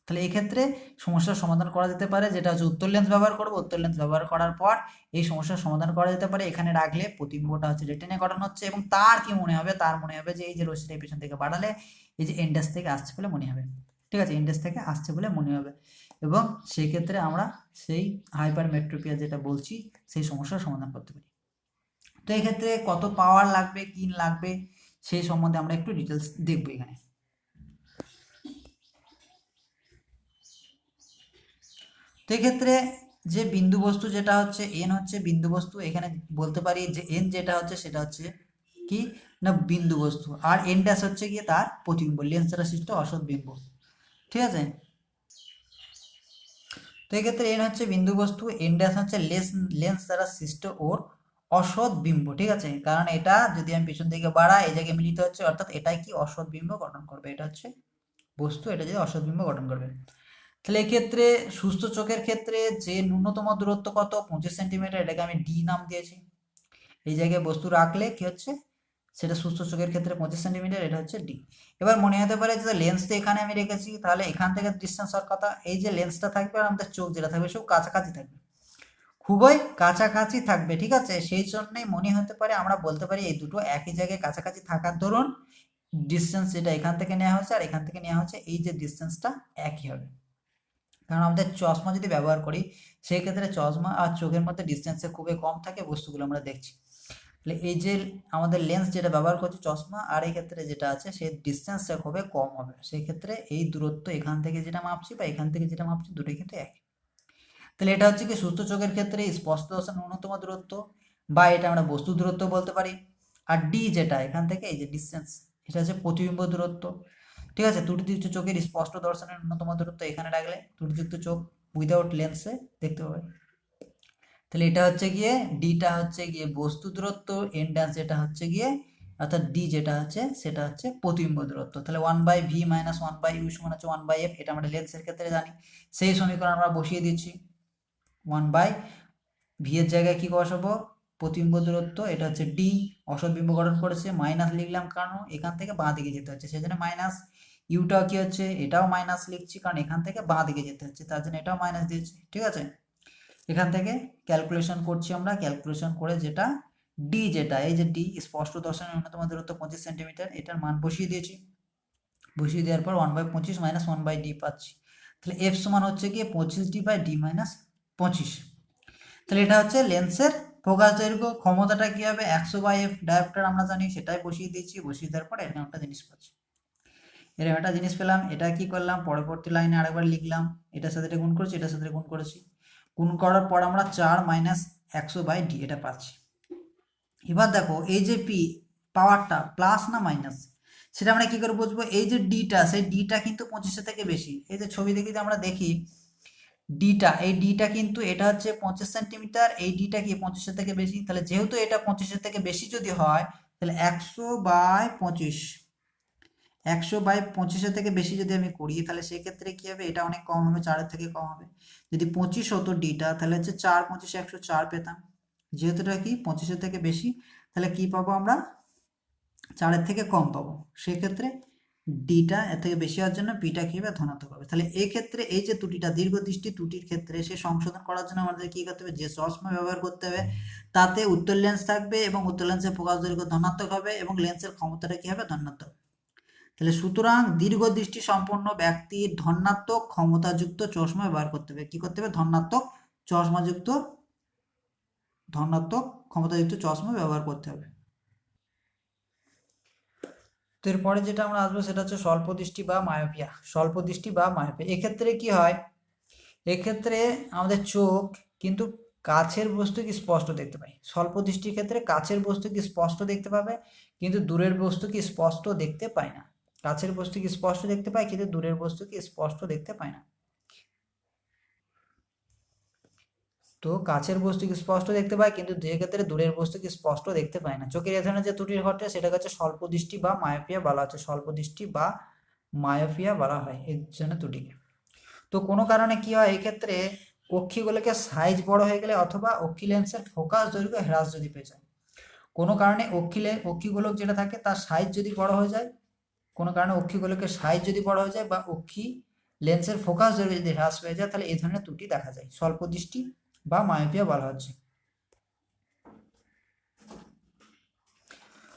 তাহলে এক্ষেত্রে সমস্যার সমাধান করা যেতে পারে, যেটা হচ্ছে উত্তর লেন্স ব্যবহার করবো, উত্তর লেন্স ব্যবহার করার পর এই সমস্যার সমাধান করা যেতে পারে। এখানে রাখলে প্রতিবিম্বটা হচ্ছে রেটিনে গঠন হচ্ছে এবং তার কি মনে হবে, তার মনে হবে যে এই যে রশ্মিটা পেছন থেকে বাড়ালে এই যে এন্ডাস থেকে আসছে বলে মনে হবে, ঠিক আছে, ইন্ডেক্স থেকে আসছে বলে মনে হবে। এবং সেই ক্ষেত্রে আমরা সেই হাইপারমেট্রোপিয়া যেটা বলছি সেই সমস্যার সমাধান করতে পারি। তো এক্ষেত্রে কত পাওয়ার লাগবে, কি লাগবে, সেই সম্বন্ধে আমরা একটু ডিটেলস দেখবো এখানে। তো এক্ষেত্রে যে বিন্দু বস্তু যেটা হচ্ছে এন হচ্ছে বিন্দু বস্তু, এখানে বলতে পারি যে এন যেটা হচ্ছে সেটা হচ্ছে কি না বিন্দু বস্তু, আর এন ড্যাশ হচ্ছে গিয়ে তার প্রতিবিম্ব, লেন্স দ্বারা সৃষ্ট অসৎ বিম্ব, ঠিক আছে। তো এক্ষেত্রে এন হচ্ছে বিন্দু বস্তু, এন ড্যাশ হচ্ছে লেন্স দ্বারা সৃষ্ট ওর অসৎ বিম্ব, ঠিক আছে, কারণ এটা যদি আমি পিছন দিকে বাড়াই এই জায়গায় মিলিত হচ্ছে, অর্থাৎ এটাই কি অসৎ বিম্ব গঠন করবে, এটা হচ্ছে বস্তু, এটা যদি অসৎ বিম্ব গঠন করবে। তাহলে এক্ষেত্রে সুস্থ চোখের ক্ষেত্রে যে ন্যূনতম দূরত্ব কত, 25 সেন্টিমিটার, এটাকে আমি ডি নাম দিয়েছি। এই জায়গায় বস্তু রাখলে কি হচ্ছে, সেটা সুস্থ চোখের ক্ষেত্রে 25 সেন্টিমিটার, এটা হচ্ছে ডি। এবার মনে হতে পারে যে লেন্সটা এখানে আমি রেখেছি, তাহলে এখান থেকে ডিস্টেন্স হওয়ার কথা, এই যে লেন্সটা থাকবে আর আমাদের চোখ যেটা থাকবে সব কাছাকাছি থাকবে, খুবই কাছাকাছি থাকবে, ঠিক আছে। সেই জন্যই মনে হতে পারে আমরা বলতে পারি এই দুটো একই জায়গায় কাছাকাছি থাকার দরুন ডিস্টেন্স যেটা এখান থেকে নেওয়া হচ্ছে আর এখান থেকে নেওয়া হচ্ছে, এই যে ডিস্টেন্সটা একই হবে। কারণ আমাদের চশমা যদি ব্যবহার করি সেই ক্ষেত্রে চশমা আর চোখের মধ্যে ডিস্টেন্সে খুবই কম থাকে বস্তুগুলো আমরা দেখছি। তাহলে এই যে আমাদের লেন্স যেটা ব্যবহার করছি চশমা, আর এই ক্ষেত্রে যেটা আছে সেই ডিস্টেন্সটা খুবই কম হবে, সেই ক্ষেত্রে এই দূরত্ব এখান থেকে যেটা মাপছি বা এখান থেকে যেটা মাপছি দুটোই কিন্তু একই। তাহলে এটা হচ্ছে কি সুস্থ চোখের ক্ষেত্রে স্পষ্ট দর্শন ন্যূনতম দূরত্ব, বা এটা আমরা বস্তু দূরত্ব বলতে পারি। আর ডি যেটা এখান থেকে এই যে ডিসটেন্স, এটা হচ্ছে প্রতিবিম্ব দূরত্ব। ঠিক আছে, ত্রুটিযুক্ত চোখের স্পষ্ট দর্শনের ন্যূনতম দূরত্ব এখানে রাখলে ত্রুটিযুক্ত চোখ উইদাউট লেন্সে দেখতে পাবে। তাহলে এটা হচ্ছে গিয়ে ডিটা হচ্ছে গিয়ে বস্তু দূরত্ব, এন ড্যাশ যেটা হচ্ছে গিয়ে অর্থাৎ ডি যেটা হচ্ছে সেটা হচ্ছে প্রতিবিম্ব দূরত্ব। তাহলে 1/v - 1/u সমান হচ্ছে 1/f, এটা আমরা লেন্সের ক্ষেত্রে জানি। সেই সমীকরণ আমরা বসিয়ে দিচ্ছি। 1/v এর জায়গায় কি বসাবো, প্রতিবিম্ব দূরত্ব, এটা হচ্ছে ডি, অসৎ বিম্ব গঠন করেছে, মাইনাস লিখলাম কারণ এখান থেকে বাঁ দিকে যেতে হচ্ছে সেজন্য মাইনাস। ইউটাও কি হচ্ছে, এটাও মাইনাস লিখছি কারণ এখান থেকে বাঁ দিকে যেতে হচ্ছে তার জন্য এটাও মাইনাস দিয়েছি। ঠিক আছে, এখান থেকে ক্যালকুলেশন করছি আমরা, ক্যালকুলেশন করে যেটা ডি যেটা এই যে ডি স্পষ্ট দর্শনের ন্যূনতম দূরত্ব 25 সেন্টিমিটার, এটার মান বসিয়ে দিয়েছি। বসিয়ে দেওয়ার পর 1/25 - 1/d পাচ্ছি। তাহলে এফ সমান হচ্ছে গিয়ে 25d/d - 25। তাহলে এটা হচ্ছে লেন্সের ফোকাস দৈর্ঘ্য। ক্ষমতাটা কি হবে, 100/f ডায়োপ্টার আমরা জানি, সেটাই বসিয়ে দিয়েছি। বসিয়ে দেওয়ার পর এরকম একটা জিনিস পাচ্ছি, এরকম একটা জিনিস পেলাম। এটা কি করলাম, পরবর্তী লাইনে আরেকবার লিখলাম, এটার সাথে এটা গুণ করেছি, এটার সাথে গুণ করেছি। গুণ করার পর আমরা 4 - 100/d এটা পাচ্ছি। এবার দেখো এই যে পি পাওয়ারটা প্লাস না মাইনাস সেটা আমরা কি করে বুঝবো, এই যে ডিটা সেই ডিটা কিন্তু 25 থেকে বেশি। এই যে ছবি দেখি যে আমরা দেখি ডিটা, এই ডিটা কিন্তু এটা হচ্ছে 25 সেন্টিমিটার, এই ডিটা কি 25 থেকে বেশি। তাহলে যেহেতু এটা 25 থেকে বেশি যদি হয় তাহলে 100/25, 100/25 থেকে বেশি যদি আমি করি তাহলে সেক্ষেত্রে কি হবে, এটা অনেক কম হবে, 4 থেকে কম হবে। যদি 25 হতো ডিটা তাহলে হচ্ছে 4 × 25 104 পেতাম। যেহেতু এটা কি 25 থেকে বেশি তাহলে কি পাবো আমরা, 4 থেকে কম পাবো। সেক্ষেত্রে ডিটা এর থেকে বেশি হওয়ার জন্য পিটা কি হবে, ধনাত্মক হবে। তাহলে এই ক্ষেত্রে এই যে ত্রুটিটা দীর্ঘদৃষ্টি ত্রুটির ক্ষেত্রে সে সংশোধন করার জন্য আমাদের কি করতে হবে, যে চশমা ব্যবহার করতে হবে তাতে উত্তর লেন্স থাকবে এবং উত্তর লেন্সের ফোকাস দৈর্ঘ্য ধনাত্মক হবে এবং লেন্সের ক্ষমতাটা কি হবে, ধনাত্মক। তাহলে সুতরাং দীর্ঘদৃষ্টি সম্পন্ন ব্যক্তির ধনাত্মক ক্ষমতাযুক্ত চশমা ব্যবহার করতে হবে। কি করতে হবে, ধনাত্মক চশমাযুক্ত, ধনাত্মক ক্ষমতাযুক্ত চশমা ব্যবহার করতে হবে। তো এরপরে যেটা আমরা আসবো সেটা হচ্ছে স্বল্প দৃষ্টি বা মায়োপিয়া। স্বল্প দৃষ্টি বা মায়োপিয়া এক্ষেত্রে কি হয়, এক্ষেত্রে আমাদের চোখ কিন্তু কাছের বস্তু কি স্পষ্ট দেখতে পাই। স্বল্প দৃষ্টির ক্ষেত্রে কাছের বস্তু কি স্পষ্ট দেখতে পাবে কিন্তু দূরের বস্তু কি স্পষ্ট দেখতে পায় না। কাছের বস্তু কি স্পষ্ট দেখতে পায় কিন্তু দূরের বস্তু কি স্পষ্ট দেখতে পায় না। তো কাছের বস্তু কি স্পষ্ট দেখতে পায় কিন্তু যে ক্ষেত্রে দূরের বস্তু কি স্পষ্ট দেখতে পায় না। চোখের এ ধরনের যে ত্রুটি ঘটে সেটা হচ্ছে স্বল্প দৃষ্টি বা মায়োপিয়া বলা হচ্ছে। স্বল্প দৃষ্টি বা মায়োপিয়া বলা হয় এর জন্য ত্রুটিকে। তো কোনো কারণে কি হয় এই ক্ষেত্রে, অক্ষিগোলকের সাইজ বড় হয়ে গেলে অথবা অক্ষি লেন্সের ফোকাস দৈর্ঘ্য হ্রাস যদি পেয়ে যায়, কোনো কারণে অক্ষিগোলক যেটা থাকে তার সাইজ যদি বড় হয়ে যায়, কোনো কারণে অক্ষিগোলকের সাইজ যদি বড় হয়ে যায় বা অক্ষি লেন্সের ফোকাস দৈর্ঘ্য যদি হ্রাস পেয়ে যায় তাহলে এই ধরনের ত্রুটি দেখা যায়, স্বল্প দৃষ্টি বা মায়োপিয়া বলা হচ্ছে।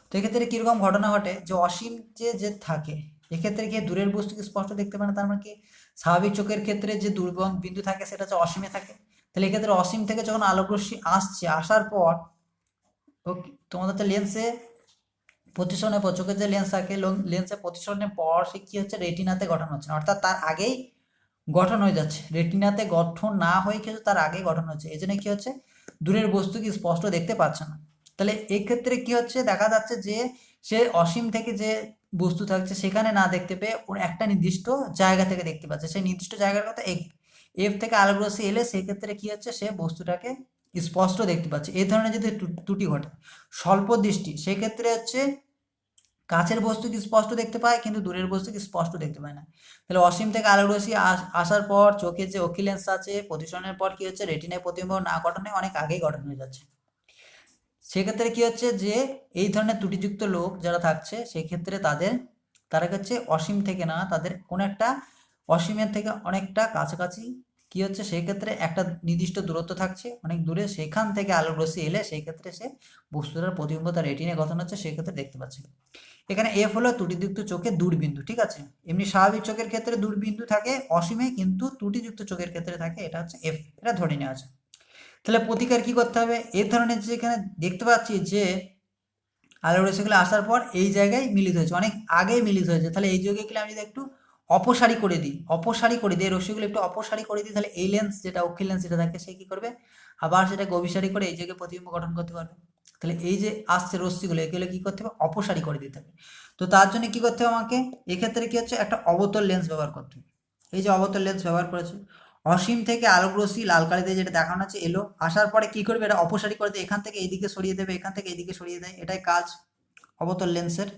তো এক্ষেত্রে কিরকম ঘটনা ঘটে, যে অসীম যে থাকে এক্ষেত্রে কি দূরের বস্তুকে স্পষ্ট দেখতে পায় না। তার মানে কি স্বাভাবিক চোখের ক্ষেত্রে যে দুর্বল বিন্দু থাকে সেটা হচ্ছে অসীমে থাকে। তাহলে এক্ষেত্রে অসীম থেকে যখন আলোকরশ্মি আসছে, আসার পর তোমাদের তো লেন্সে প্রতিসরণের পর চোখের যে লেন্স থাকে লেন্সে প্রতিসরণের পর সে কি হচ্ছে, রেটিনাতে গঠন হচ্ছে না, অর্থাৎ তার আগেই গঠন হয়ে যাচ্ছে। রেটিনাতে গঠন না হয়ে কিন্তু তার আগেই গঠন হচ্ছে, এই জন্য কি হচ্ছে, দূরের বস্তু কি স্পষ্ট দেখতে পাচ্ছে না। তাহলে এই ক্ষেত্রে কি হচ্ছে, দেখা যাচ্ছে যে সে অসীম থেকে যে বস্তু থাকছে সেখানে না দেখতে পেয়ে ওর একটা নির্দিষ্ট জায়গা থেকে দেখতে পাচ্ছে। সেই নির্দিষ্ট জায়গার কথা এফ থেকে আলোকরশ্মি এলে সেই ক্ষেত্রে কি হচ্ছে, সে বস্তুটাকে স্পষ্ট দেখতে পাচ্ছে। এই ধরনের যদি ত্রুটি ঘটে স্বল্প দৃষ্টি, সেক্ষেত্রে হচ্ছে কাছের বস্তু কি স্পষ্ট দেখতে পায় কিন্তু দূরের বস্তু কি স্পষ্ট দেখতে পায় না। তাহলে অসীম থেকে আলোক রশ্মি আসার পর চোখের যে অক্ষি লেন্স আছে প্রতিসরণের পর কি হচ্ছে, রেটিনায় প্রতিবিম্ব না গঠনে অনেক আগেই গঠন হয়ে যাচ্ছে। সেক্ষেত্রে কি হচ্ছে, যে এই ধরনের ত্রুটিযুক্ত লোক যারা থাকছে সেক্ষেত্রে তারা হচ্ছে অসীম থেকে না, তাদের কোনো একটা অসীমের থেকে অনেকটা কাছাকাছি কি হচ্ছে, সেক্ষেত্রে একটা নির্দিষ্ট দূরত্ব থাকছে অনেক দূরে, সেখান থেকে আলোক রশ্মি এলে সেই ক্ষেত্রে সে বস্তুটার প্রতিবিম্ব তার রেটিনায় গঠন হচ্ছে সেক্ষেত্রে দেখতে পাচ্ছে। এখানে এফ হলো ত্রুটিযুক্ত চোখের দূরবিন্দু। ঠিক আছে, এমনি স্বাভাবিক চোখের ক্ষেত্রে দূরবিন্দু থাকে অসীমে, কিন্তু ত্রুটিযুক্ত চোখের ক্ষেত্রে থাকে এটা হচ্ছে এফ, এটা ধরে নেওয়া আছে। তাহলে প্রতিকার কি করতে হবে, এই ধরনের যে এখানে দেখতে পাচ্ছি যে আলোক রশ্মিগুলো আসার পর এই জায়গায় মিলিত হয়েছে, অনেক আগেই মিলিত হয়েছে, তাহলে এই জায়গায় আমি যদি একটু অপসারী করে দিই, এই রশ্মিগুলো একটু অপসারী করে দিই, তাহলে এই লেন্স যেটা অক্ষীয় লেন্স যেটা থাকে সে কি করবে, আবার সেটাকে অভিসারী করে এই জায়গায় প্রতিবিম্ব গঠন করতে পারবে। তাহলে এই যে আসছে রশ্মিগুলো এগুলো কি করতে হবে, অপসারী করে দিতে হবে। তো তার জন্য কি করতে হবে আমাকে, এক্ষেত্রে কি হচ্ছে, একটা অবতল লেন্স ব্যবহার করতে হবে। এই যে অবতল লেন্স ব্যবহার করেছে, অসীম থেকে আলোক রশ্মি লাল কালিতে যেটা দেখানো আছে এলো, আসার পরে কি করবে, এটা অপসারী করে দিয়ে এখান থেকে এইদিকে সরিয়ে দেবে, এখান থেকে এইদিকে সরিয়ে দেয়, এটাই কাজ অবতল লেন্সের।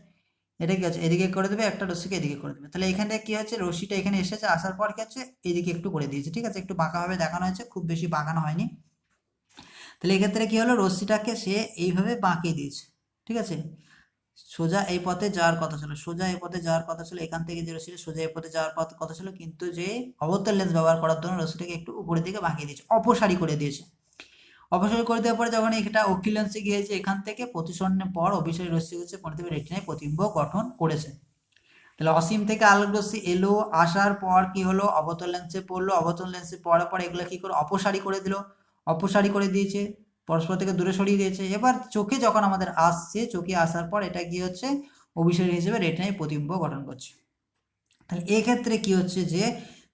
এটা কি আছে, এদিকে করে দেবে, একটা রশ্মিকে এদিকে করে দেবে। তাহলে এখানে কি হচ্ছে, রশ্মিটা এখানে এসেছে, আসার পর কি হচ্ছে, এদিকে একটু করে দিয়েছে, ঠিক আছে, একটু বাঁকাভাবে দেখানো হয়েছে, খুব বেশি বাঁকানো হয়নি। তাহলে এক্ষেত্রে কি হলো, রশ্মিটাকে সে এইভাবে বাঁকিয়ে দিয়েছে, ঠিক আছে। সোজা এই পথে যাওয়ার কথা ছিল, সোজা এই পথে যাওয়ার কথা ছিল, এখান থেকে যে রশ্মিটা সোজা এই পথে যাওয়ার কথা ছিল, কিন্তু যে অবতল লেন্স ব্যবহার করার জন্য রশ্মিটাকে একটু উপরের দিকে বাঁকিয়ে দিয়েছে, অপসারী করে দিয়েছে। অপসারী করে দেওয়ার পরে যখন এটা অক্ষীয় লেন্সে গিয়েছে, এখান থেকে প্রতিসরণের পর অভিসারী রশ্মি হচ্ছে পরিণত রেটিনায় প্রতিবিম্ব গঠন করেছে। তাহলে অসীম থেকে আলোক রশ্মি এলো, আসার পর কি হলো, অবতল লেন্সে পড়লো, অবতল লেন্সে পড়ার পর এগুলো কি করে অপসারী করে দিল, অপসারী করে দিয়েছে, পরস্পর থেকে দূরে সরিয়ে দিয়েছে। এবার চোখে যখন আমাদের আসছে, চোখে আসার পর এটা কি হচ্ছে, অভিসারী হিসেবে রেটিনায় প্রতিবিম্ব গঠন করছে। তাহলে এক্ষেত্রে কি হচ্ছে যে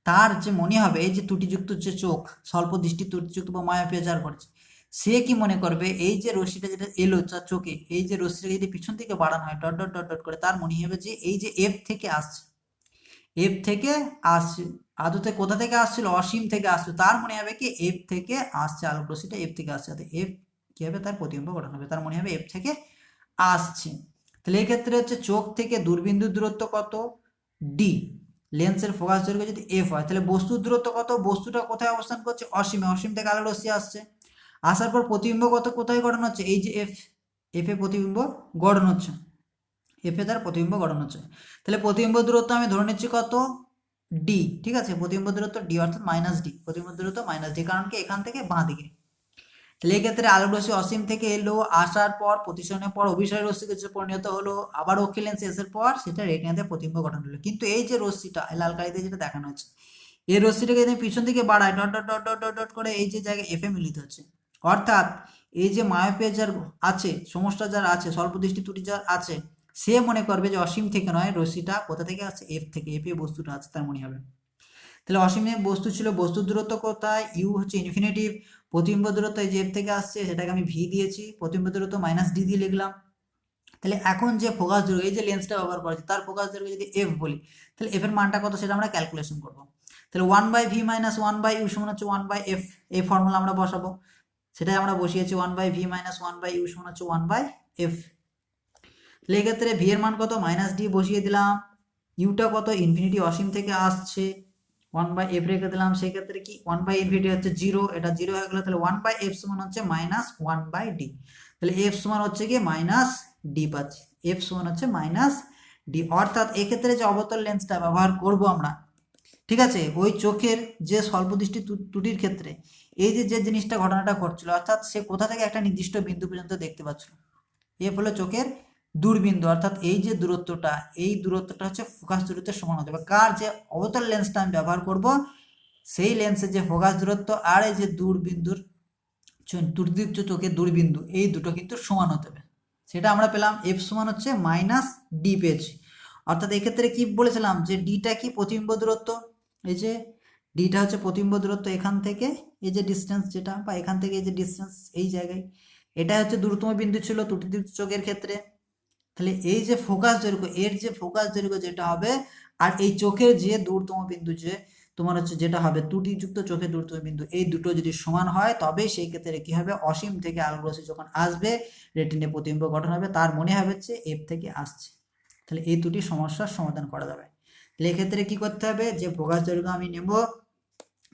তার যে মনে হবে, এই যে ত্রুটিযুক্ত যে চোখ, স্বল্প দৃষ্টি ত্রুটিযুক্ত বা মায়োপিয়া যার করছে, সে কি মনে করবে, এই যে রশ্মিটা যেটা এলো তার চোখে, এই যে রশ্মিটা যদি পিছন থেকে বাড়ানো হয় ডট ডট ডট ডট করে, তার মনে হবে যে এই যে এফ থেকে আসছে, এফ থেকে আসছে, আদতে কোথা থেকে আসছিল, অসীম থেকে আসছে, তার মনে হবে কি এফ থেকে আসছে, আলোক রশ্মিটা এফ থেকে আসছে, এফ কি হবে, তার প্রতিবিম্ব গঠন হবে, তার মনে হবে এফ থেকে আসছে। তাহলে এক্ষেত্রে হচ্ছে চোখ থেকে দূরবিন্দুর দূরত্ব কত, ডি, লেন্সের ফোকাস দৈর্ঘ্য যদি এফ হয়, তাহলে বস্তুর দূরত্ব কত, বস্তুটা কোথায় অবস্থান করছে, অসীমে, অসীম থেকে আলোক রশ্মি আসছে, আসার পর প্রতিবিম্ব কত, কোথায় গঠন হচ্ছে, এই যে এফ, এফ এ প্রতিবিম্ব গঠন হচ্ছে, এফ এ তার প্রতিবিম্ব গঠন হচ্ছে। তাহলে প্রতিবিম্ব দূরত্ব আমি ধরে নিচ্ছি কত, ডি, ঠিক আছে, প্রতিবিম্ব দূরত্ব ডি অর্থাৎ মাইনাস ডি, প্রতিবিম্ব দূরত্ব মাইনাস ডি, কারণ কি এখান থেকে বাঁ দিকে। তাহলে এক্ষেত্রে আলোক রশ্মি অসীম থেকে এলো, আসার পর প্রতিসরণের পর অভিসারী রশ্মিতে যে পরিণত হলো, আবার অক্ষীয় লেন্সে আসার পর সেটা রেটিনাতে প্রতিবিম্ব গঠন হলো। কিন্তু এই যে রশ্মিটা লাল কালিতে যেটা দেখানো হচ্ছে, এই রশ্মিটাকে যদি পিছন দিকে বাড়ায় dot dot dot dot dot dot করে এই যে জায়গায় এফ এ মিলিত হচ্ছে, অর্থাৎ এই যে মায়োপিয়া যার আছে, সমস্যা যার আছে, স্বল্প দৃষ্টি ত্রুটি যার আছে, সে মনে করবে যে অসীম থেকে নয়, রশ্মিটা কোথা থেকে আসছে, এফ থেকে, এফ এ বস্তুটা আছে, তার মনে হবে। তাহলে অসীমে বস্তু ছিল, বস্তুর দূরত্ব কোথায়, ইউ হচ্ছে ইনফিনিটিভ, প্রতিবিম্ব দূরত্ব এই যে এফ থেকে আসছে, সেটাকে আমি ভি দিয়েছি, প্রতিবিম্ব দূরত্ব মাইনাস ডি দিয়ে লিখলাম। তাহলে এখন যে ফোকাস দৈর্ঘ্য, এই যে লেন্সটা ব্যবহার করেছি তার ফোকাস দৈর্ঘ্য যদি এফ বলি, তাহলে এফ এর মানটা কত সেটা আমরা ক্যালকুলেশন করবো। তাহলে 1/v মাইনাস 1/u সমান হচ্ছে 1/f, এই ফর্মুলা আমরা বসাবো, সেটাই আমরা বসিয়েছি, 1/v মাইনাস 1/u সমান হচ্ছে 1/f। তাহলে এক্ষেত্রে ভি এর মান কত, মাইনাস ডি বসিয়ে দিলাম, ইউটা কত, ইনফিনিটি অসীম থেকে আসছে, 1/f রেখে দিলাম, সেক্ষেত্রে কি 1/infinity হচ্ছে 0, এটা 0 হয়ে গেলো, তাহলে 1/f সমান হচ্ছে মাইনাস 1/d, তাহলে f সমান হচ্ছে কি মাইনাস ডি পাচ্ছি, f সমান হচ্ছে মাইনাস ডি। অর্থাৎ এক্ষেত্রে যে অবতল লেন্সটা ব্যবহার করব আমরা, ঠিক আছে, ওই চোখের যে স্বল্পদৃষ্টি ত্রুটির ক্ষেত্রে এই যে যে জিনিসটা ঘটনাটা ঘটছিল, অর্থাৎ সে কোথা থেকে একটা নির্দিষ্ট বিন্দু পর্যন্ত দেখতে পাচ্ছিল, এফ হলো চোখের দূরবিন্দু, অর্থাৎ এই যে দূরত্বটা, এই দূরত্বটা হচ্ছে ফোকাস দূরত্বের সমান হতে হবে, কার যে অবতল লেন্সটা আমি ব্যবহার করব সেই লেন্সের যে ফোকাস দূরত্ব আর এই যে দূরবিন্দুর ত্রুটিযুক্ত চোখের দূরবিন্দু, এই দুটো কিন্তু সমান হতে হবে। সেটা আমরা পেলাম, এফ সমান হচ্ছে মাইনাস ডি পেয়েছি। অর্থাৎ এক্ষেত্রে কি বলেছিলাম যে ডিটা কি, প্রতিবিম্ব দূরত্ব, এই যে ডিটা হচ্ছে প্রতিবিম্ব দূরত্ব এখান থেকে এই যে ডিস্টেন্স যেটা, বা এখান থেকে এই যে ডিস্টেন্স এই জায়গায়, এটা হচ্ছে দূরতম বিন্দু ছিল ত্রুটিযুক্ত চোখের ক্ষেত্রে। তাহলে এই যে ফোকাস দৈর্ঘ্য, এর যে ফোকাস দৈর্ঘ্য যেটা হবে, আর এই চোখের যে দূরতম বিন্দু যে তোমার হচ্ছে যেটা হবে ত্রুটিযুক্ত চোখের দূরতম বিন্দু, এই দুটো যদি সমান হয় তবে সেই ক্ষেত্রে কি হবে, অসীম থেকে আলোক রশ্মি যখন আসবে রেটিনে প্রতিবিম্ব গঠন হবে, তার মনে হবে যে এফ থেকে আসছে। তাহলে এই দুটি সমস্যার সমাধান করা যাবে। তাহলে এক্ষেত্রে কি করতে হবে, যে ফোকাস দৈর্ঘ্য আমি নেব,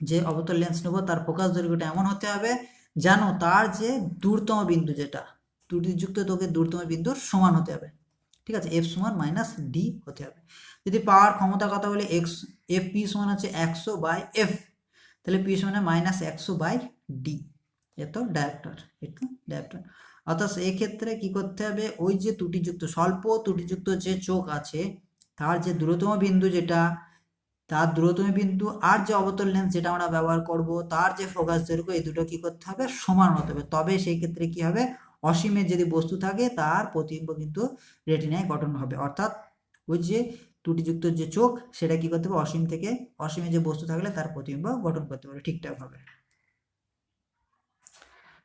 যে অবতল লেন্স নেব, তার ফোকাস দৈর্ঘ্যটা এমন হতে হবে যেন তার যে দূরতম বিন্দু যেটা ত্রুটিযুক্ত চোখের দূরতম বিন্দুর সমান হতে হবে, ঠিক আছে, এফ সমান মাইনাস ডি হতে হবে। যদি পাওয়ার ক্ষমতা কথা বলে এক্স, এফ পি সমান হচ্ছে 100/f, তাহলে পি সমান মাইনাস 100/d, এত ডায়োপ্টার, একটু ডায়োপ্টার। অর্থাৎ এক্ষেত্রে কি করতে হবে, ওই যে ত্রুটিযুক্ত স্বল্প ত্রুটিযুক্ত যে চোখ আছে তার যে দূরতম বিন্দু যেটা, তার দূরতম বিন্দু আর যে অবতল লেন্স যেটা আমরা ব্যবহার করব তার যে ফোকাস দৈর্ঘ্য, এই দুটো কি করতে হবে, সমান হতে হবে, তবে সেই ক্ষেত্রে কি হবে, অসীমের যদি বস্তু থাকে তার প্রতিবিম্ব কিন্তু রেটিনায় গঠন হবে। অর্থাৎ ওই যে ত্রুটিযুক্ত যে চোখ সেটা কি করতে হবে, অসীম থেকে অসীমে যে বস্তু থাকলে তার প্রতিবিম্ব গঠন করতে পারে ঠিকঠাকভাবে।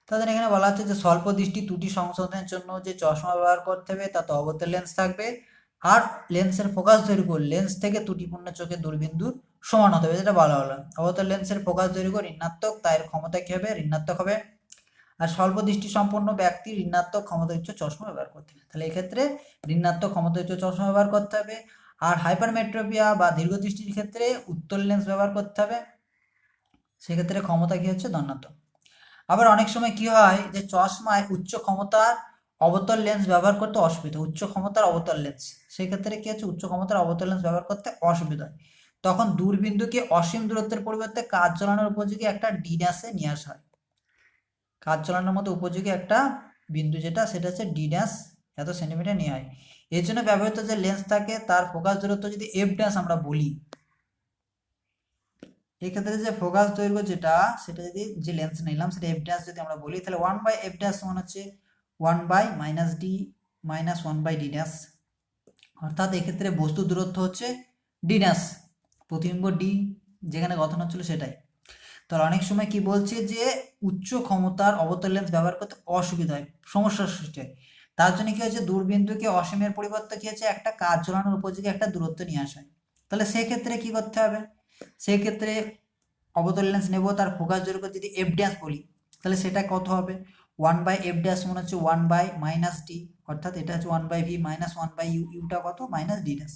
তাদের এখানে বলা হচ্ছে যে স্বল্প দৃষ্টি ত্রুটি সংশোধনের জন্য যে চশমা ব্যবহার করতে হবে তাতে অবতল লেন্স থাকবে, আর লেন্সের ফোকাস দৈর্ঘ্য লেন্স থেকে ত্রুটিপূর্ণ চোখের দূরবিন্দুর সমান হতে হবে, যেটা বলা হলো। অবতল লেন্সের ফোকাস দৈর্ঘ্য ঋণাত্মক, তাই এর ক্ষমতা কি হবে, ঋণাত্মক হবে। আর স্বল্প দৃষ্টি সম্পন্ন ব্যক্তি ঋণাত্মক ক্ষমতাযুক্ত চশমা ব্যবহার করতে হবে, তাহলে এক্ষেত্রে ঋণাত্মক ক্ষমতাযুক্ত চশমা ব্যবহার করতে হবে। আর হাইপারমেট্রোপিয়া বা দীর্ঘদৃষ্টির ক্ষেত্রে উত্তল লেন্স ব্যবহার করতে হবে, সেক্ষেত্রে ক্ষমতা কি হচ্ছে, ধনাত্মক। আবার অনেক সময় কি হয় যে চশমায় উচ্চ ক্ষমতার অবতল লেন্স ব্যবহার করতে অসুবিধা, উচ্চ ক্ষমতার অবতল লেন্স, সেক্ষেত্রে কি হচ্ছে, উচ্চ ক্ষমতার অবতল লেন্স ব্যবহার করতে অসুবিধা হয়। তখন দূরবিন্দুকে অসীম দূরত্বের পরিবর্তে কাজ চালানোর উপযোগী একটা ডি ড্যাশে নিয়ে আসা হয়। কাজ চালানোর মতো উপযোগী একটা বিন্দু যেটা, সেটা হচ্ছে ডি ড্যাশ, এত সেন্টিমিটার নিয়ে হয়। এর জন্য ব্যবহৃত যে লেন্স থাকে তার ফোকাস দূরত্ব যদি এফ ড্যাশ আমরা বলি, এক্ষেত্রে যে ফোকাস দৈর্ঘ্য যেটা, সেটা যদি যে লেন্স নিলাম সেটা এফ ড্যাশ যদি আমরা বলি, তাহলে 1/f ড্যাশ সমান হচ্ছে 1/-1/d ড্যাশ, অর্থাৎ এক্ষেত্রে বস্তু দূরত্ব হচ্ছে ডি ড্যাশ, প্রতিবিম্ব ডি যেখানে গঠন হচ্ছিল সেটাই। তাহলে অনেক সময় কি বলছে যে উচ্চ ক্ষমতার অবতল লেন্স ব্যবহার করতে অসুবিধা হয়, সমস্যার সৃষ্টি হয়। তার জন্য কি হচ্ছে, দূরবিন্দুকে অসীমের পরিবর্তে কি হচ্ছে, একটা কাজ চালানোর উপযোগী একটা দূরত্ব নিয়ে আসা হয়। তাহলে সেক্ষেত্রে কি করতে হবে, সেক্ষেত্রে অবতল লেন্স নেব, তার ফোকাস দৈর্ঘ্য যদি এফ ড্যাশ বলি, তাহলে সেটা কত হবে, 1/f ড্যাশ মনে হচ্ছে 1/-d, অর্থাৎ এটা হচ্ছে 1/v মাইনাস 1/u, ইউটা কত, -d ড্যাশ।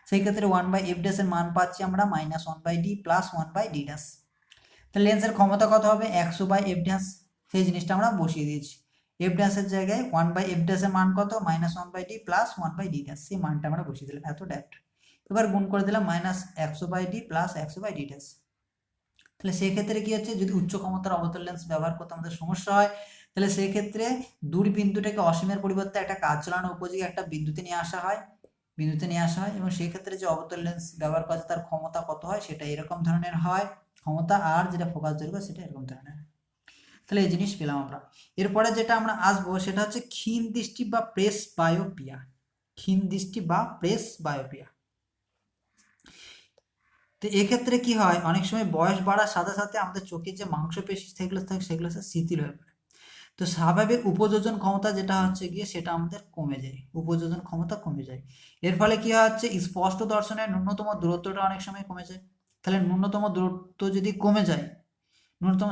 সেই ক্ষেত্রে 1/f ড্যাশের মান পাচ্ছি আমরা -1/d প্লাস 1/d ড্যাশ। তাহলে লেন্সের ক্ষমতা কত হবে, 100/f ড্যাশ, সেই জিনিসটা আমরা বসিয়ে দিয়েছি। এফ ড্যাশের জায়গায় 1/f ড্যাশের মান কত, -1/d প্লাস 1/d ড্যাশ, সেই মানটা আমরা বসিয়ে দিলাম, এত ড্যাপ্ট। এবার গুণ করে দিলাম -100/d প্লাস 100/d ড্যাশ। তাহলে সেক্ষেত্রে কি হচ্ছে, যদি উচ্চ ক্ষমতার অবতল লেন্স ব্যবহার করতে আমাদের সমস্যা হয়, তাহলে সেক্ষেত্রে দূরবিন্দুটাকে অসীমের পরিবর্তে একটা কাজ চালানোর উপযোগী একটা বিন্দুতে নিয়ে আসা হয়, এবং সেক্ষেত্রে যে অবতল লেন্স ব্যবহার করা তার ক্ষমতা কত হয়, সেটা এরকম ধরনের হয় ক্ষমতা, আর যেটা ফোকাস দৈর্ঘ্য সেটা এরকম ধরনের। তাহলে এই জিনিস পেলাম আমরা। এরপরে যেটা আমরা আসবো সেটা হচ্ছে ক্ষীণ দৃষ্টি বা প্রেস বায়োপিয়া। ক্ষীণ দৃষ্টি বা প্রেস বায়োপিয়া, তো এক্ষেত্রে কি হয়, অনেক সময় বয়স বাড়ার সাথে সাথে আমাদের চোখের যে মাংসপেশি সেগুলো থাকে সেগুলো শিথিল হয়ে পড়ে। তো স্বাভাবিক উপযোজন ক্ষমতা যেটা হচ্ছে গিয়ে সেটা আমাদের কমে যায়, উপযোজন ক্ষমতা কমে যায়। এর ফলে কি হচ্ছে, স্পষ্ট দর্শনের ন্যূনতম দূরত্বটা অনেক সময় কমে যায়। তাহলে ন্যূনতম দূরত্ব যদি কমে যায়, ন্যূনতম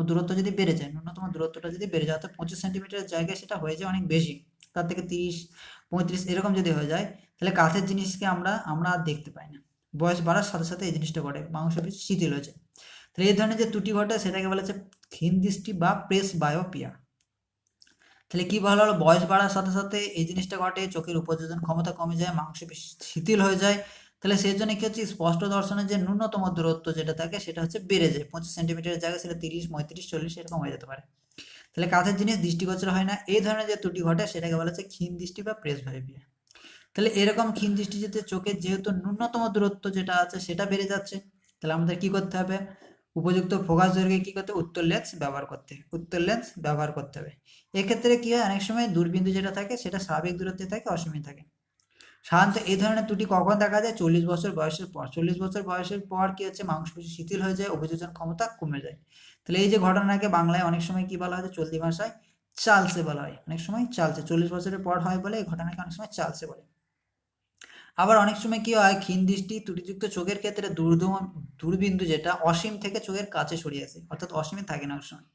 দূরত্ব যদি বেড়ে যায়, ন্যূনতম দূরত্বটা যদি বেড়ে যায়, অর্থাৎ 25 সেন্টিমিটারের জায়গায় সেটা হয়ে যায় অনেক বেশি, তার থেকে 30-35 এরকম যদি হয়ে যায়, তাহলে কাছের জিনিসকে আমরা আর দেখতে পাই না। বয়স বাড়ার সাথে সাথে এই জিনিসটা ঘটে, মাংসপেশি শিথিল হয়ে যায়। তাহলে এই ধরনের যে ত্রুটি ঘটে সেটাকে বলা হচ্ছে ক্ষীণ দৃষ্টি বা প্রেস বায়োপিয়া। তাহলে কি বলা হলো, বয়স বাড়ার সাথে সাথে এই জিনিসটা ঘটে, চোখের উপযোজন ক্ষমতা কমে যায়, মাংসপেশি শিথিল হয়ে যায়। তাহলে সেই জন্য কি হচ্ছে, স্পষ্ট দর্শনের যে ন্যূনতম দূরত্ব যেটা থাকে সেটা হচ্ছে বেড়ে যায়, 25 সেন্টিমিটারের জায়গায় সেটা 30-35-40 এরকম হয়ে যেতে পারে। তাহলে কাছের জিনিস দৃষ্টিগোচর হয় না, এই ধরনের যে ত্রুটি ঘটে সেটাকে বলা হচ্ছে ক্ষীণ দৃষ্টি বা প্রেস বায়োপিয়া। তাহলে এরকম ক্ষীণ দৃষ্টি যেতে চোখের যেহেতু ন্যূনতম দূরত্ব যেটা আছে সেটা বেড়ে যাচ্ছে, তাহলে আমাদের কি করতে হবে, উপযুক্ত ফোকাস দৈর্ঘ্যে কি করতে, উত্তল লেন্স ব্যবহার করতে হবে। এক্ষেত্রে কি হয়, অনেক সময় দূরবিন্দু যেটা থাকে সেটা স্বাভাবিক দূরত্বে থাকে, অসীমে থাকে। সাধারণত এই ধরনের ত্রুটি কখন দেখা যায়, 40 বছর বয়সের পর। 40 বছর বয়সের পর কি হচ্ছে, মাংসপেশি শিথিল হয়ে যায়, অভিযোজন ক্ষমতা কমে যায়। তাহলে এই যে ঘটনাকে বাংলায় অনেক সময় কি বলা হয়, চলতি ভাষায় চালসে বলা হয়, অনেক সময় চালসে, 40 বছরের পর হয় বলে এই ঘটনাকে অনেক সময় চালসে বলে। আবার অনেক সময় কি হয়, ক্ষীণ দৃষ্টি ত্রুটিযুক্ত চোখের ক্ষেত্রে দূরবিন্দু যেটা অসীম থেকে চোখের কাছে সরিয়ে আসে, অর্থাৎ অসীমে থাকে না অনেক সময়।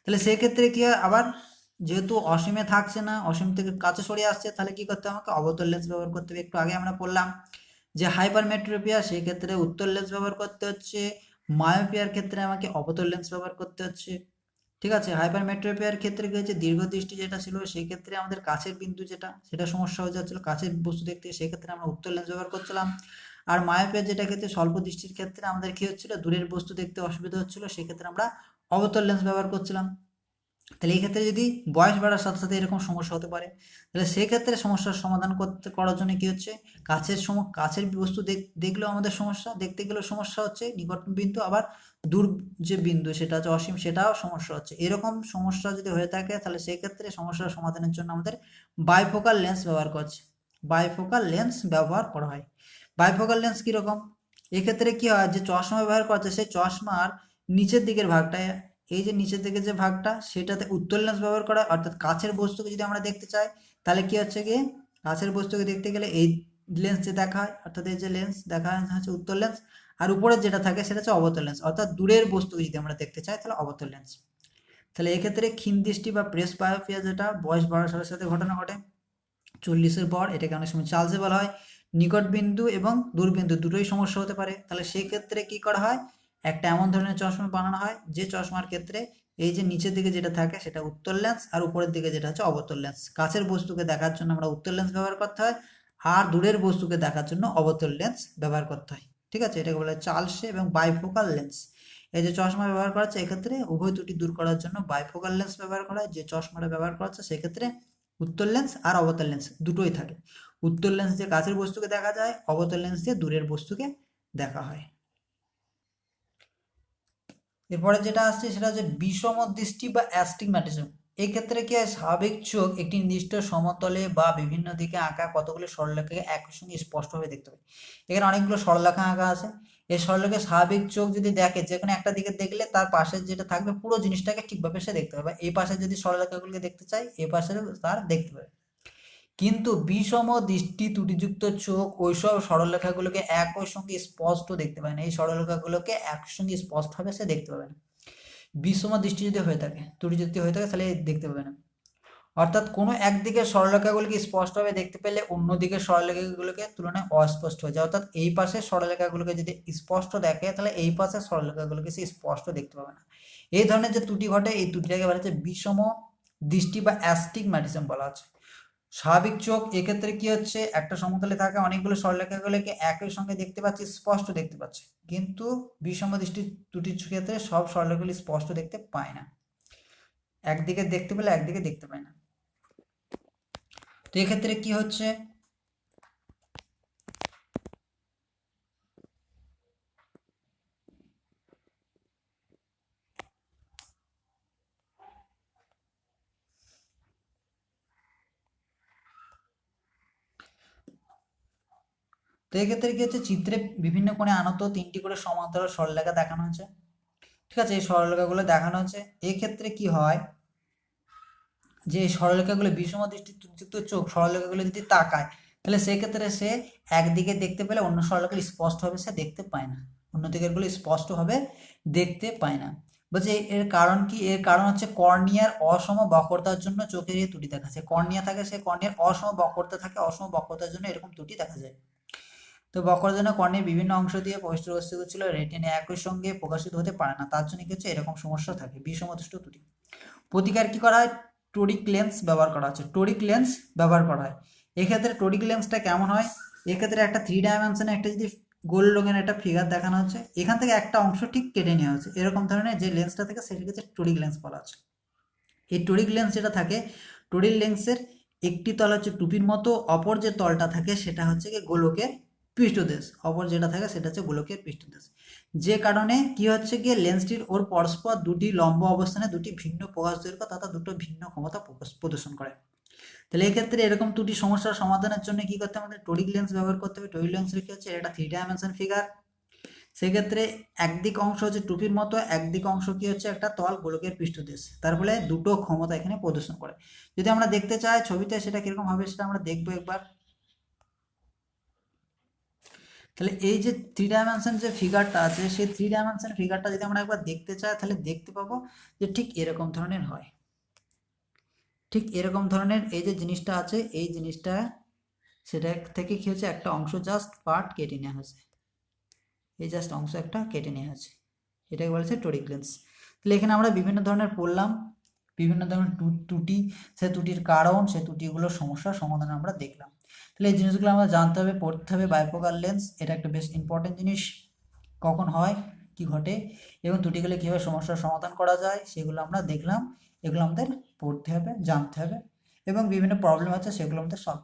তাহলে সেক্ষেত্রে কি হয়, আবার যেহেতু অসীমে থাকছে না, অসীম থেকে কাছে সরিয়ে আসছে, তাহলে কি করতে হবে, আমাকে অবতল লেন্স ব্যবহার করতে হবে। একটু আগে আমরা পড়লাম যে হাইপারমেট্রোপিয়া, সেই ক্ষেত্রে উত্তল লেন্স ব্যবহার করতে হচ্ছে, মায়োপিয়ার ক্ষেত্রে আমাকে অবতল লেন্স ব্যবহার করতে হচ্ছে। ঠিক আছে, হাইপারমেট্রোপিয়ার ক্ষেত্রে কি হচ্ছে, দীর্ঘদৃষ্টি যেটা ছিল সেই ক্ষেত্রে আমাদের কাছের বিন্দু যেটা সেটা সমস্যা হয়ে যাচ্ছিল, কাছের বস্তু দেখতে, সেই ক্ষেত্রে আমরা উত্তল লেন্স ব্যবহার করছিলাম। আর মায়োপিয়া যেটা ক্ষেত্রে স্বল্প দৃষ্টির ক্ষেত্রে আমাদের কি হচ্ছিল, দূরের বস্তু দেখতে অসুবিধা হচ্ছিল, সেক্ষেত্রে আমরা অবতল লেন্স ব্যবহার করছিলাম। তাহলে এই ক্ষেত্রে যদি বয়স বাড়ার সাথে সাথে এরকম সমস্যা হতে পারে, তাহলে সেক্ষেত্রে সমস্যার সমাধান করার জন্য কি হচ্ছে, কাছের বস্তু দেখলেও আমাদের সমস্যা, দেখতে গেলেও সমস্যা হচ্ছে নিকট বিন্দু, আবার দূর যে বিন্দু সেটা হচ্ছে অসীম, সেটাও সমস্যা হচ্ছে। এরকম সমস্যা যদি হয়ে থাকে তাহলে সেক্ষেত্রে সমস্যার সমাধানের জন্য আমাদের বাইফোকাল লেন্স ব্যবহার করছে। বাইফোকাল লেন্স ব্যবহার করা হয়। বাইফোকাল লেন্স কীরকম, এক্ষেত্রে কি হয়, যে চশমা ব্যবহার করছে সেই চশমার নিচের দিকের ভাগটা, এই যে নিচের দিকে যে ভাগটা সেটাতে উত্তল লেন্স ব্যবহার করা হয়। অর্থাৎ কাছের বস্তুকে যদি আমরা দেখতে চাই তাহলে কি হচ্ছে কি, কাছের বস্তুকে দেখতে গেলে এই লেন্স যে দেখা হয়, অর্থাৎ এই যে লেন্স দেখা হচ্ছে উত্তল লেন্স, আর উপরে যেটা থাকে সেটা হচ্ছে অবতল লেন্স। অর্থাৎ দূরের বস্তুকে যদি আমরা দেখতে চাই তাহলে অবতল লেন্স। তাহলে এক্ষেত্রে ক্ষীণ দৃষ্টি বা প্রেস বায়োপিয়া, যেটা বয়স বাড়ার সাথে সাথে ঘটনা ঘটে 40-এর পর, এটাকে অনেক সময় চার্লসে বলা হয়। নিকট বিন্দু এবং দূরবিন্দু দুটোই সমস্যা হতে পারে। তাহলে সেই ক্ষেত্রে কি করা হয়, একটা এমন ধরনের চশমা বানানো হয় যে চশমার ক্ষেত্রে এই যে নিচের দিকে যেটা থাকে সেটা উত্তল লেন্স, আর উপরের দিকে যেটা হচ্ছে অবতল লেন্স। কাছের বস্তুকে দেখার জন্য আমরা উত্তল লেন্স ব্যবহার করতে হয়, আর দূরের বস্তুকে দেখার জন্য অবতল লেন্স ব্যবহার করতে হয়। ঠিক আছে, এটাকে বলে চার্লসে এবং বাইফোকাল লেন্স। এই যে চশমা ব্যবহার করা হচ্ছে এক্ষেত্রে উভয় ত্রুটি দূর করার জন্য বাইফোকাল লেন্স ব্যবহার করা হয়। যে চশমাটা ব্যবহার করা হচ্ছে সেক্ষেত্রে উত্তল লেন্স আর অবতল লেন্স দুটোই থাকে। উত্তল লেন্স দিয়ে কাছের বস্তুকে দেখা যায়, অবতল লেন্স দিয়ে দূরের বস্তুকে দেখা হয়। এরপরে যেটা আসছে সেটা হচ্ছে বিষম দৃষ্টি বা অ্যাস্টিগম্যাটিজম। এই ক্ষেত্রে কি হয়, স্বাভাবিক চোখ একটি নির্দিষ্ট সমতলে বা বিভিন্ন দিকে আঁকা কতগুলো সরলরেখাকে একই সঙ্গে স্পষ্টভাবে দেখতে পাবে। এখানে অনেকগুলো সরলরেখা আঁকা আছে। এই সরলরেখা স্বাভাবিক চোখ যদি দেখে যে কোনো একটা দিকে দেখলে তার পাশে যেটা থাকবে পুরো জিনিসটাকে ঠিকভাবে সে দেখতে পাবে। এই পাশে যদি সরলরেখাগুলোকে দেখতে চাই এই পাশে তার দেখতে পাবে। কিন্তু বিষম দৃষ্টি ত্রুটিযুক্ত চোখ ওইসব সরলরেখাগুলোকে একই সঙ্গে স্পষ্ট দেখতে পায় না। এই সরলরেখাগুলোকে একসঙ্গে স্পষ্টভাবে সে দেখতে পাবে না। বিষম দৃষ্টি যদি হয়ে থাকে, ত্রুটিযুক্ত হয়ে থাকে, তাহলে দেখতে পাবে না। অর্থাৎ কোনো একদিকে সরলরেখাগুলোকে স্পষ্টভাবে দেখতে পেলে অন্য দিকের সরলরেখাগুলোকে তুলনায় অস্পষ্ট হয়ে যায়। অর্থাৎ এই পাশের সরলরেখাগুলোকে যদি স্পষ্ট দেখে তাহলে এই পাশের সরলরেখাগুলোকে সে স্পষ্ট দেখতে পাবে না। এই ধরনের যে ত্রুটি ঘটে এই ত্রুটিটাকে বলা হচ্ছে বিষম দৃষ্টি বা অ্যাস্টিগম্যাটিজম বলা হচ্ছে। স্বাভাবিক চোখ এক্ষেত্রে কি হচ্ছে, একটা সমতলে থাকা অনেকগুলো সরলরেখাগুলোকে একই সঙ্গে দেখতে পাচ্ছে, স্পষ্ট দেখতে পাচ্ছে। কিন্তু বিষম দৃষ্টি ত্রুটির ক্ষেত্রে সব সরলরেখাগুলি স্পষ্ট দেখতে পায় না, একদিকে দেখতে পেলে একদিকে দেখতে পায় না। তো এক্ষেত্রে কি হচ্ছে, তো এক্ষেত্রে কি হচ্ছে, চিত্রে বিভিন্ন কোণে আনত 3টি করে সমান্তরাল সরলরেখা দেখানো হয়েছে। ঠিক আছে, এই সরলরেখাগুলো দেখানো হচ্ছে। এক্ষেত্রে কি হয়, যে সরলরেখাগুলো বিষম দৃষ্টি ত্রুটিযুক্ত চোখ সরলরেখাগুলো যদি তাকায় তাহলে সেক্ষেত্রে সে একদিকে দেখতে পেলে অন্য সরলরেখাগুলো স্পষ্টভাবে সে দেখতে পায় না, অন্য দিকেরগুলো স্পষ্টভাবে দেখতে পায় না। বলছে এর কারণ কি, এর কারণ হচ্ছে কর্নিয়ার অসম বক্রতার জন্য চোখের এই ত্রুটি দেখা যায়। কর্নিয়া থাকে, সে কর্নিয়ার অসম বক্রতা থাকে, অসম বক্রতার জন্য এরকম ত্রুটি দেখা যায়। তো বক্রতার জন্য কর্নিয়ার বিভিন্ন অংশ দিয়ে পরিষ্কার বস্তুগুলো ছিল রেটিনা একই সঙ্গে প্রকাশিত হতে পারে না, তার জন্য কি হচ্ছে এরকম সমস্যা থাকে, বিষম দৃষ্টি ত্রুটি। প্রতিকার কি করা হয়, টোরিক লেন্স ব্যবহার করা হচ্ছে, টোরিক লেন্স ব্যবহার করা হয়। এক্ষেত্রে টোরিক লেন্সটা কেমন হয়, এক্ষেত্রে একটা 3 ডাইমেনশনে একটা যদি গোল রঙের একটা ফিগার দেখানো হচ্ছে, এখান থেকে একটা অংশ ঠিক কেটে নেওয়া হচ্ছে, এরকম ধরনের যে লেন্সটা থাকে সেটাকে হচ্ছে টোরিক লেন্স বলা হচ্ছে। এই টোরিক লেন্স যেটা থাকে, টোরিক লেন্সের একটি তল হচ্ছে টুপির মতো, অপর যে তলটা থাকে সেটা হচ্ছে কি গোলকের পৃষ্ঠদেশ, অপর যেটা থাকে সেটা হচ্ছে গোলকের পৃষ্ঠদেশ। যে কারণে কি হচ্ছে গিয়ে লেন্সটির ওর পরস্পর দুটি লম্ব অবস্থানে দুটি ভিন্ন প্রকাশ দৈর্ঘ্য তথা দুটো ভিন্ন ক্ষমতা প্রদর্শন করে। তাহলে এক্ষেত্রে এরকম দুটি সমস্যার সমাধানের জন্য কি করতে হবে, আমাদের টোরিক লেন্স ব্যবহার করতে হবে। টোরিক লেন্স কি হচ্ছে, এটা 3 ডাইমেনশন ফিগার। সেক্ষেত্রে একদিক অংশ হচ্ছে টুপির মতো, একদিক অংশ কি হচ্ছে একটা তল গোলকের পৃষ্ঠদেশ, তার ফলে দুটো ক্ষমতা এখানে প্রদর্শন করে। যদি আমরা দেখতে চাই ছবিতে সেটা কিরকম হবে সেটা আমরা দেখবো একবার। তাহলে এই যে 3 ডাইমেনশন যে ফিগারটা আছে সেই 3 ডাইমেনশন ফিগারটা যদি আমরা একবার দেখতে চাই তাহলে দেখতে পাবো যে ঠিক এরকম ধরনের হয়, ঠিক এরকম ধরনের এই যে জিনিসটা আছে এই জিনিসটা, সেটা থেকে কি হচ্ছে একটা অংশ জাস্ট পার্ট কেটে নেওয়া হয়েছে, এই জাস্ট অংশ একটা কেটে নেওয়া হয়েছে, এটাকে বলেছে টোরিক লেন্স। তাহলে এখানে আমরা বিভিন্ন ধরনের পড়লাম, বিভিন্ন ধরনের ত্রুটি, সে ত্রুটির কারণ, সে ত্রুটিগুলোর সমস্যার সমাধান আমরা দেখলাম। তাহলে এই জিনিসগুলো আমরা জানতে হবে, পড়তে হবে। বাইফোকাল লেন্স এটা একটা বেশ ইম্পর্টেন্ট জিনিস, কখন হয়, কি ঘটে, এবং ত্রুটিগুলো কীভাবে সমস্যার সমাধান করা যায় সেগুলো আমরা দেখলাম। এগুলো আমাদের পড়তে হবে, জানতে হবে, এবং বিভিন্ন প্রবলেম আছে সেগুলো আমাদের সলভ